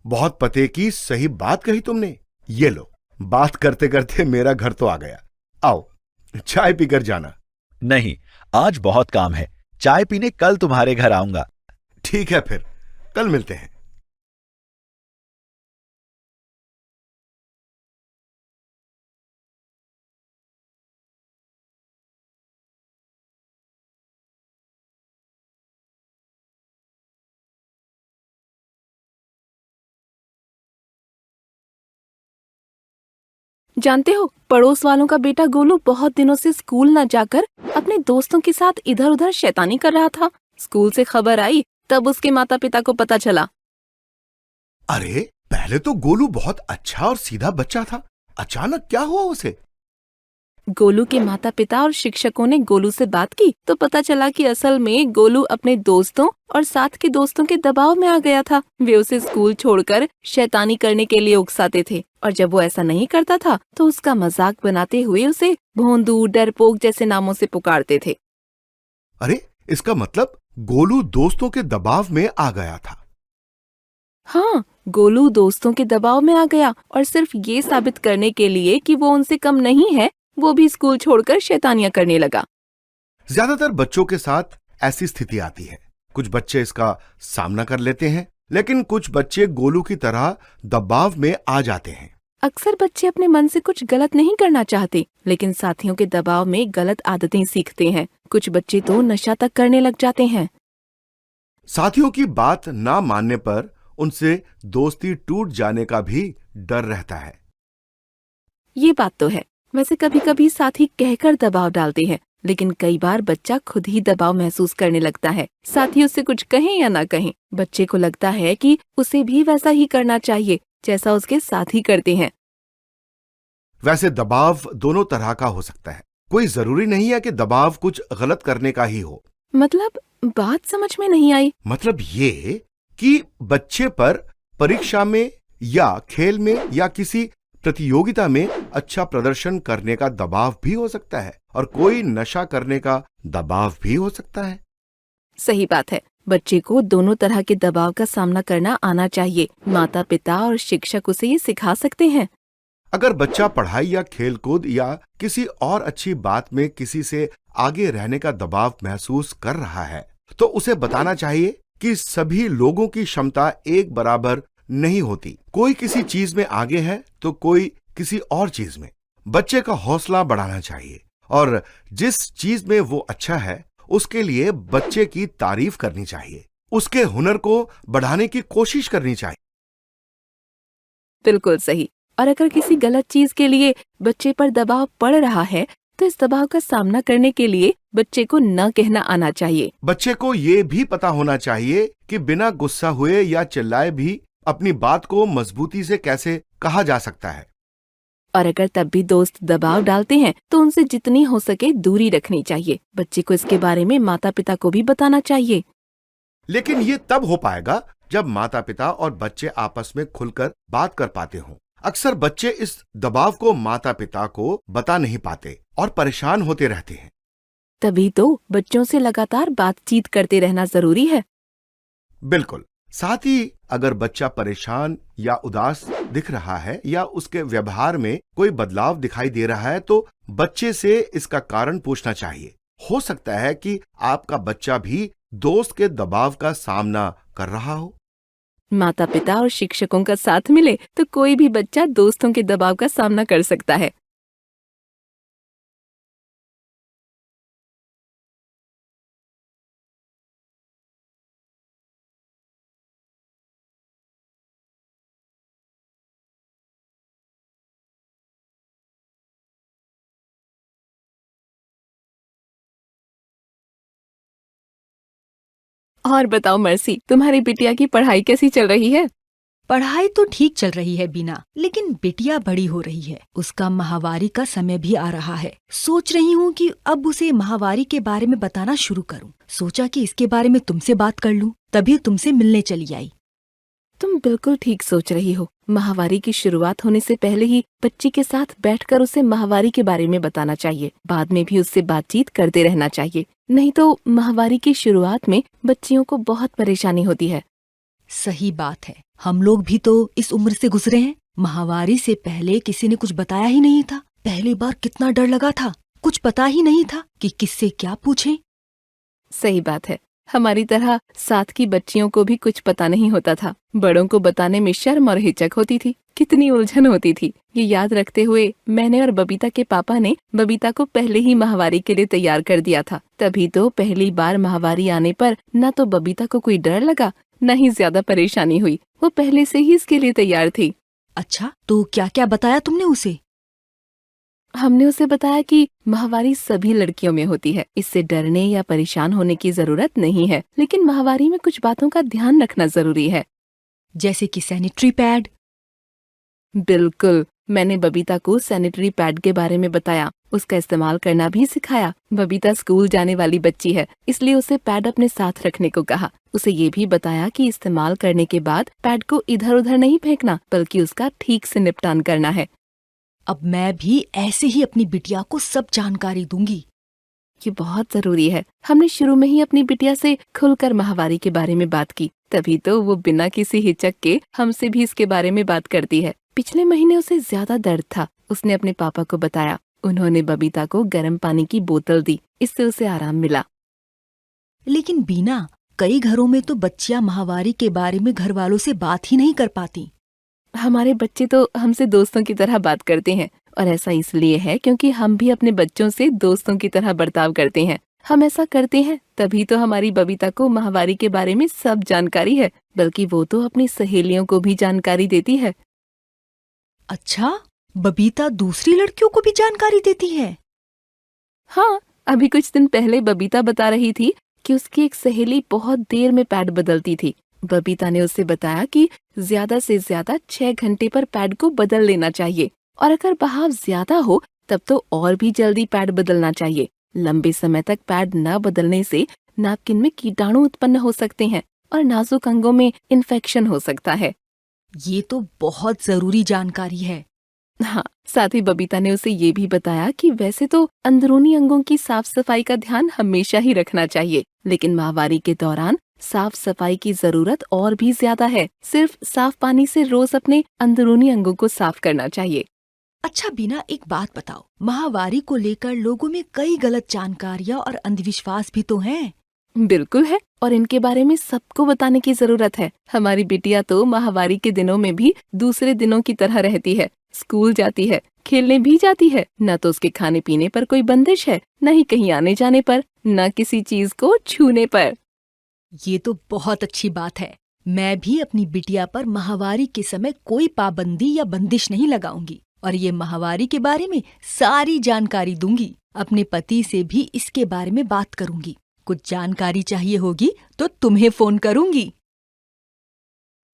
Speaker 8: बहुत पते की सही बात कही तुमने। ये लो, बात करते करते मेरा घर तो आ गया। आओ चाय पीकर जाना।
Speaker 6: नहीं, आज बहुत काम है, चाय पीने कल तुम्हारे घर आऊंगा।
Speaker 8: ठीक है, फिर कल मिलते हैं।
Speaker 5: जानते हो, पड़ोस वालों का बेटा गोलू बहुत दिनों से स्कूल न जाकर अपने दोस्तों के साथ इधर उधर शैतानी कर रहा था। स्कूल से खबर आई तब उसके माता पिता को पता चला।
Speaker 8: अरे, पहले तो गोलू बहुत अच्छा और सीधा बच्चा था, अचानक क्या हुआ उसे?
Speaker 5: गोलू के माता पिता और शिक्षकों ने गोलू से बात की तो पता चला कि असल में गोलू अपने दोस्तों और साथ के दोस्तों के दबाव में आ गया था। वे उसे स्कूल छोड़कर शैतानी करने के लिए उकसाते थे और जब वो ऐसा नहीं करता था तो उसका मजाक बनाते हुए उसे भोंदू, डरपोक जैसे नामों से पुकारते थे।
Speaker 8: अरे, इसका मतलब गोलू दोस्तों के दबाव में आ गया था।
Speaker 5: हाँ, गोलू दोस्तों के दबाव में आ गया और सिर्फ ये साबित करने के लिए कि वो उनसे कम नहीं है, वो भी स्कूल छोड़कर शैतानियां करने लगा।
Speaker 8: ज्यादातर बच्चों के साथ ऐसी स्थिति आती है। कुछ बच्चे इसका सामना कर लेते हैं, लेकिन कुछ बच्चे गोलू की तरह दबाव में आ जाते हैं।
Speaker 5: अक्सर बच्चे अपने मन से कुछ गलत नहीं करना चाहते, लेकिन साथियों के दबाव में गलत आदतें सीखते हैं। कुछ बच्चे तो नशा तक करने लग जाते हैं।
Speaker 8: साथियों की बात ना मानने पर उनसे दोस्ती टूट जाने का भी डर रहता है।
Speaker 5: ये बात तो है। वैसे कभी कभी साथी कहकर दबाव डालते हैं, लेकिन कई बार बच्चा खुद ही दबाव महसूस करने लगता है। साथी उससे कुछ कहें या ना कहें, बच्चे को लगता है कि उसे भी वैसा ही करना चाहिए जैसा उसके साथी करते हैं।
Speaker 8: वैसे दबाव दोनों तरह का हो सकता है। कोई जरूरी नहीं है कि दबाव कुछ गलत करने का ही हो।
Speaker 5: मतलब बात समझ में नहीं आई।
Speaker 8: मतलब ये कि बच्चे पर परीक्षा में या खेल में या किसी प्रतियोगिता में अच्छा प्रदर्शन करने का दबाव भी हो सकता है और कोई नशा करने का दबाव भी हो सकता है।
Speaker 5: सही बात है। बच्चे को दोनों तरह के दबाव का सामना करना आना चाहिए। माता पिता और शिक्षक उसे ये सिखा सकते हैं।
Speaker 8: अगर बच्चा पढ़ाई या खेलकूद या किसी और अच्छी बात में किसी से आगे रहने का दबाव महसूस कर रहा है, तो उसे बताना चाहिए कि सभी लोगों की क्षमता एक बराबर नहीं होती। कोई किसी चीज में आगे है तो कोई किसी और चीज में। बच्चे का हौसला बढ़ाना चाहिए और जिस चीज में वो अच्छा है उसके लिए बच्चे की तारीफ करनी चाहिए। उसके हुनर को बढ़ाने की कोशिश करनी चाहिए।
Speaker 5: बिल्कुल सही। और अगर किसी गलत चीज के लिए बच्चे पर दबाव पड़ रहा है तो इस दबाव का सामना करने के लिए बच्चे को न कहना आना चाहिए।
Speaker 8: बच्चे को ये भी पता होना चाहिए कि बिना गुस्सा हुए या चिल्लाए भी अपनी बात को मजबूती से कैसे कहा जा सकता है।
Speaker 5: और अगर तब भी दोस्त दबाव डालते हैं तो उनसे जितनी हो सके दूरी रखनी चाहिए। बच्चे को इसके बारे में माता पिता को भी बताना चाहिए।
Speaker 8: लेकिन ये तब हो पाएगा जब माता पिता और बच्चे आपस में खुलकर बात कर पाते हों। अक्सर बच्चे इस दबाव को माता पिता को बता नहीं पाते और परेशान होते रहते हैं।
Speaker 5: तभी तो बच्चों से लगातार बातचीत करते रहना जरूरी है।
Speaker 8: बिल्कुल। साथ ही अगर बच्चा परेशान या उदास दिख रहा है या उसके व्यवहार में कोई बदलाव दिखाई दे रहा है तो बच्चे से इसका कारण पूछना चाहिए। हो सकता है कि आपका बच्चा भी दोस्त के दबाव का सामना कर रहा हो।
Speaker 5: माता पिता और शिक्षकों का साथ मिले तो कोई भी बच्चा दोस्तों के दबाव का सामना कर सकता है। और बताओ मर्सी, तुम्हारी बिटिया की पढ़ाई कैसी चल रही है?
Speaker 11: पढ़ाई तो ठीक चल रही है बीना, लेकिन बिटिया बड़ी हो रही है। उसका माहवारी का समय भी आ रहा है। सोच रही हूँ कि अब उसे माहवारी के बारे में बताना शुरू करूँ। सोचा कि इसके बारे में तुमसे बात कर लूँ, तभी तुमसे मिलने चली आई।
Speaker 5: तुम बिल्कुल ठीक सोच रही हो। माहवारी की शुरुआत होने से पहले ही बच्ची के साथ बैठकर उसे माहवारी के बारे में बताना चाहिए। बाद में भी उससे बातचीत करते रहना चाहिए, नहीं तो माहवारी की शुरुआत में बच्चियों को बहुत परेशानी होती है।
Speaker 11: सही बात है, हम लोग भी तो इस उम्र से गुजरे हैं। माहवारी से पहले किसी ने कुछ बताया ही नहीं था। पहली बार कितना डर लगा था, कुछ पता ही नहीं था कि किससे क्या पूछें।
Speaker 5: सही बात है, हमारी तरह साथ की बच्चियों को भी कुछ पता नहीं होता था। बड़ों को बताने में शर्म और हिचक होती थी, कितनी उलझन होती थी। ये याद रखते हुए मैंने और बबीता के पापा ने बबीता को पहले ही माहवारी के लिए तैयार कर दिया था। तभी तो पहली बार माहवारी आने पर न तो बबीता को कोई डर लगा, न ही ज्यादा परेशानी हुई। वो पहले से ही इसके लिए तैयार थी।
Speaker 11: अच्छा, तो क्या क्या बताया तुमने उसे?
Speaker 5: हमने उसे बताया कि माहवारी सभी लड़कियों में होती है, इससे डरने या परेशान होने की जरूरत नहीं है, लेकिन माहवारी में कुछ बातों का ध्यान रखना जरूरी है।
Speaker 11: जैसे कि सैनिटरी पैड।
Speaker 5: बिल्कुल, मैंने बबीता को सैनिटरी पैड के बारे में बताया, उसका इस्तेमाल करना भी सिखाया। बबीता स्कूल जाने वाली बच्ची है, इसलिए उसे पैड अपने साथ रखने को कहा। उसे ये भी बताया कि इस्तेमाल करने के बाद पैड को इधर उधर नहीं फेंकना, बल्कि उसका ठीक से निपटान करना है।
Speaker 11: अब मैं भी ऐसे ही अपनी बिटिया को सब जानकारी दूंगी।
Speaker 5: ये बहुत जरूरी है। हमने शुरू में ही अपनी बिटिया से खुलकर माहवारी के बारे में बात की, तभी तो वो बिना किसी हिचक के हमसे भी इसके बारे में बात करती है। पिछले महीने उसे ज्यादा दर्द था, उसने अपने पापा को बताया। उन्होंने बबीता को गर्म पानी की बोतल दी, इससे उसे आराम मिला।
Speaker 11: लेकिन बीना, कई घरों में तो बच्चियां माहवारी के बारे में घर वालों से बात ही नहीं कर पाती।
Speaker 5: हमारे बच्चे तो हमसे दोस्तों की तरह बात करते हैं, और ऐसा इसलिए है क्योंकि हम भी अपने बच्चों से दोस्तों की तरह बर्ताव करते हैं। हम ऐसा करते हैं तभी तो हमारी बबीता को माहवारी के बारे में सब जानकारी है, बल्कि वो तो अपनी सहेलियों को भी जानकारी देती है।
Speaker 11: अच्छा, बबीता दूसरी लड़कियों को भी जानकारी देती है?
Speaker 5: हाँ, अभी कुछ दिन पहले बबीता बता रही थी कि उसकी एक सहेली बहुत देर में पैड बदलती थी। बबीता ने उससे बताया कि ज्यादा से ज्यादा 6 घंटे पर पैड को बदल लेना चाहिए, और अगर बहाव ज्यादा हो तब तो और भी जल्दी पैड बदलना चाहिए। लंबे समय तक पैड न बदलने से नैपकिन में कीटाणु उत्पन्न हो सकते हैं और नाजुक अंगों में इन्फेक्शन हो सकता है।
Speaker 11: ये तो बहुत जरूरी जानकारी है।
Speaker 5: हाँ, साथ ही बबीता ने उसे ये भी बताया कि वैसे तो अंदरूनी अंगों की साफ सफाई का ध्यान हमेशा ही रखना चाहिए, लेकिन माहवारी के दौरान साफ सफाई की जरूरत और भी ज्यादा है। सिर्फ साफ पानी से रोज अपने अंदरूनी अंगों को साफ करना चाहिए।
Speaker 11: अच्छा बीना, एक बात बताओ, माहवारी को लेकर लोगों में कई गलत जानकारियाँ और अंधविश्वास भी तो हैं।
Speaker 5: बिल्कुल है, और इनके बारे में सबको बताने की जरूरत है। हमारी बिटिया तो माहवारी के दिनों में भी दूसरे दिनों की तरह रहती है, स्कूल जाती है, खेलने भी जाती है। न तो उसके खाने पीने पर कोई बंदिश है, न ही कहीं आने जाने पर, न किसी चीज को छूने पर।
Speaker 11: ये तो बहुत अच्छी बात है। मैं भी अपनी बिटिया पर माहवारी के समय कोई पाबंदी या बंदिश नहीं लगाऊंगी, और ये माहवारी के बारे में सारी जानकारी दूंगी। अपने पति से भी इसके बारे में बात करूंगी। कुछ जानकारी चाहिए होगी तो तुम्हें फोन करूंगी।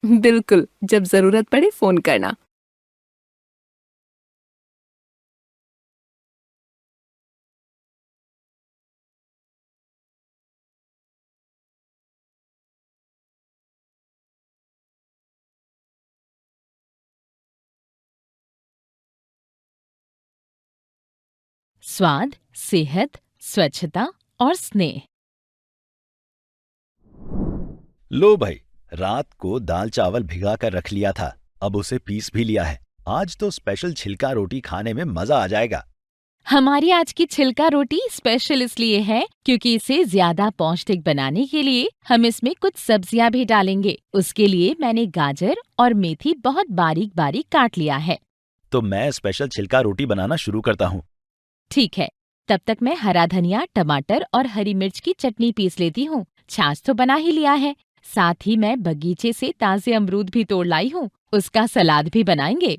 Speaker 5: बिल्कुल, जब जरूरत पड़े फोन करना।
Speaker 7: स्वाद, सेहत, स्वच्छता और स्नेह।
Speaker 6: लो भाई, रात को दाल चावल भिगा कर रख लिया था, अब उसे पीस भी लिया है। आज तो स्पेशल छिलका रोटी खाने में मजा आ जाएगा।
Speaker 7: हमारी आज की छिलका रोटी स्पेशल इसलिए है क्योंकि इसे ज्यादा पौष्टिक बनाने के लिए हम इसमें कुछ सब्जियां भी डालेंगे। उसके लिए मैंने गाजर और मेथी बहुत बारीक बारीक काट लिया है।
Speaker 6: तो मैं स्पेशल छिलका रोटी बनाना शुरू करता हूँ।
Speaker 7: ठीक है, तब तक मैं हरा धनिया, टमाटर और हरी मिर्च की चटनी पीस लेती हूँ। छाछ तो बना ही लिया है, साथ ही मैं बगीचे से ताजे अमरूद भी तोड़ लाई हूँ। उसका सलाद भी बनाएंगे।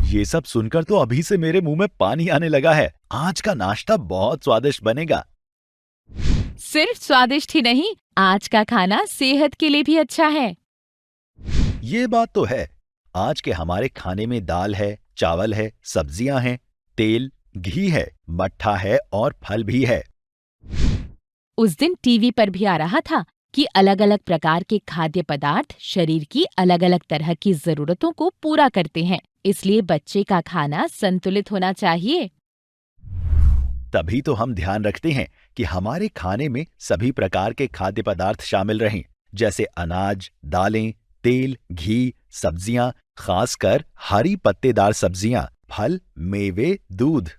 Speaker 6: ये सब सुनकर तो अभी से मेरे मुंह में पानी आने लगा है। आज का नाश्ता बहुत स्वादिष्ट बनेगा।
Speaker 7: सिर्फ स्वादिष्ट ही नहीं, आज का खाना सेहत के लिए भी अच्छा है।
Speaker 6: ये बात तो है। आज के हमारे खाने में दाल है, चावल है, सब्जियां हैं, तेल, घी है, मट्ठा है और फल भी है।
Speaker 7: उस दिन टीवी पर भी आ रहा था कि अलग अलग प्रकार के खाद्य पदार्थ शरीर की अलग अलग तरह की जरूरतों को पूरा करते हैं, इसलिए बच्चे का खाना संतुलित होना चाहिए।
Speaker 6: तभी तो हम ध्यान रखते हैं कि हमारे खाने में सभी प्रकार के खाद्य पदार्थ शामिल रहें, जैसे अनाज, दालें, तेल, घी, सब्जियां, खासकर हरी पत्तेदार सब्जियां, फल, मेवे, दूध।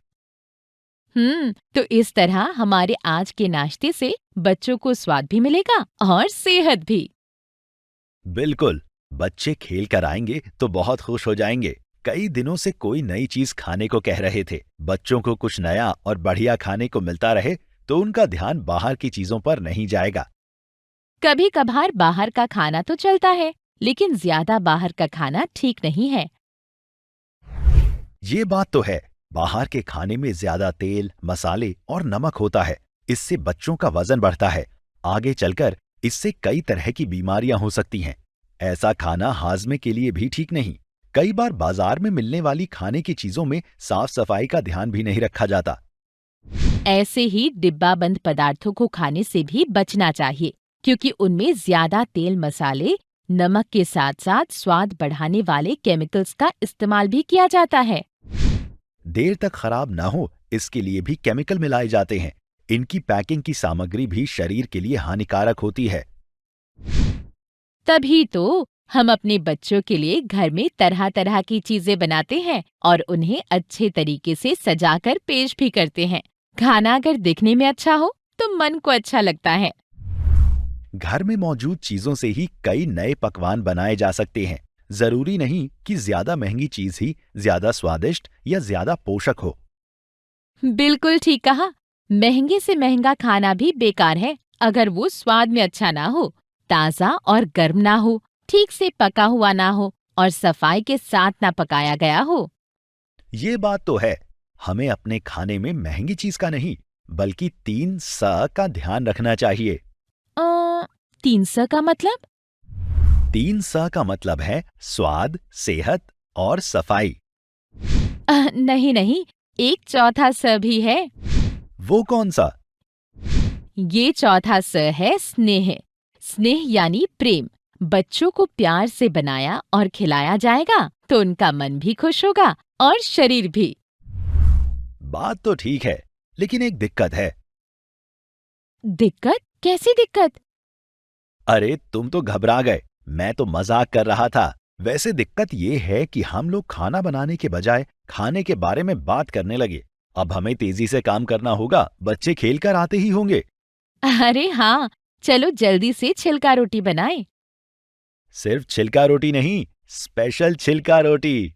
Speaker 7: तो इस तरह हमारे आज के नाश्ते से बच्चों को स्वाद भी मिलेगा और सेहत भी।
Speaker 6: बिल्कुल, बच्चे खेल कर आएंगे तो बहुत खुश हो जाएंगे। कई दिनों से कोई नई चीज खाने को कह रहे थे। बच्चों को कुछ नया और बढ़िया खाने को मिलता रहे तो उनका ध्यान बाहर की चीजों पर नहीं जाएगा।
Speaker 7: कभी कभार बाहर का खाना तो चलता है, लेकिन ज्यादा बाहर का खाना ठीक नहीं है।
Speaker 6: ये बात तो है। बाहर के खाने में ज्यादा तेल, मसाले और नमक होता है। इससे बच्चों का वजन बढ़ता है। आगे चलकर इससे कई तरह की बीमारियां हो सकती हैं। ऐसा खाना हाजमे के लिए भी ठीक नहीं। कई बार बाजार में मिलने वाली खाने की चीजों में साफ सफाई का ध्यान भी नहीं रखा जाता।
Speaker 7: ऐसे ही डिब्बाबंद पदार्थों को खाने से भी बचना चाहिए, क्योंकि उनमें ज्यादा तेल, मसाले, नमक के साथ साथ स्वाद बढ़ाने वाले केमिकल्स का इस्तेमाल भी किया जाता है।
Speaker 6: देर तक खराब ना हो इसके लिए भी केमिकल मिलाए जाते हैं। इनकी पैकिंग की सामग्री भी शरीर के लिए हानिकारक होती है।
Speaker 7: तभी तो हम अपने बच्चों के लिए घर में तरह तरह की चीजें बनाते हैं और उन्हें अच्छे तरीके से सजाकर पेश भी करते हैं। खाना अगर दिखने में अच्छा हो तो मन को अच्छा लगता है।
Speaker 6: घर में मौजूद चीजों से ही कई नए पकवान बनाए जा सकते हैं। जरूरी नहीं कि ज्यादा महंगी चीज ही ज्यादा स्वादिष्ट या ज्यादा पोषक हो।
Speaker 7: बिल्कुल ठीक कहा। महंगे से महंगा खाना भी बेकार है अगर वो स्वाद में अच्छा ना हो, ताजा और गर्म ना हो, ठीक से पका हुआ ना हो और सफाई के साथ ना पकाया गया हो।
Speaker 6: ये बात तो है। हमें अपने खाने में महंगी चीज का नहीं बल्कि 3 स का ध्यान रखना चाहिए।
Speaker 7: 3 स का मतलब?
Speaker 6: 3 स का मतलब है स्वाद, सेहत और सफाई।
Speaker 7: नहीं नहीं, एक चौथा स भी है।
Speaker 6: वो कौन सा?
Speaker 7: ये चौथा स है स्नेह। स्नेह यानी प्रेम। बच्चों को प्यार से बनाया और खिलाया जाएगा तो उनका मन भी खुश होगा और शरीर भी।
Speaker 6: बात तो ठीक है, लेकिन एक दिक्कत है।
Speaker 7: दिक्कत? कैसी दिक्कत?
Speaker 6: अरे तुम तो घबरा गए। मैं तो मजाक कर रहा था। वैसे दिक्कत ये है कि हम लोग खाना बनाने के बजाय खाने के बारे में बात करने लगे। अब हमें तेजी से काम करना होगा। बच्चे खेल कर आते ही होंगे।
Speaker 7: अरे हाँ, चलो जल्दी से छिलका रोटी बनाएं।
Speaker 6: सिर्फ छिलका रोटी नहीं, स्पेशल छिलका रोटी।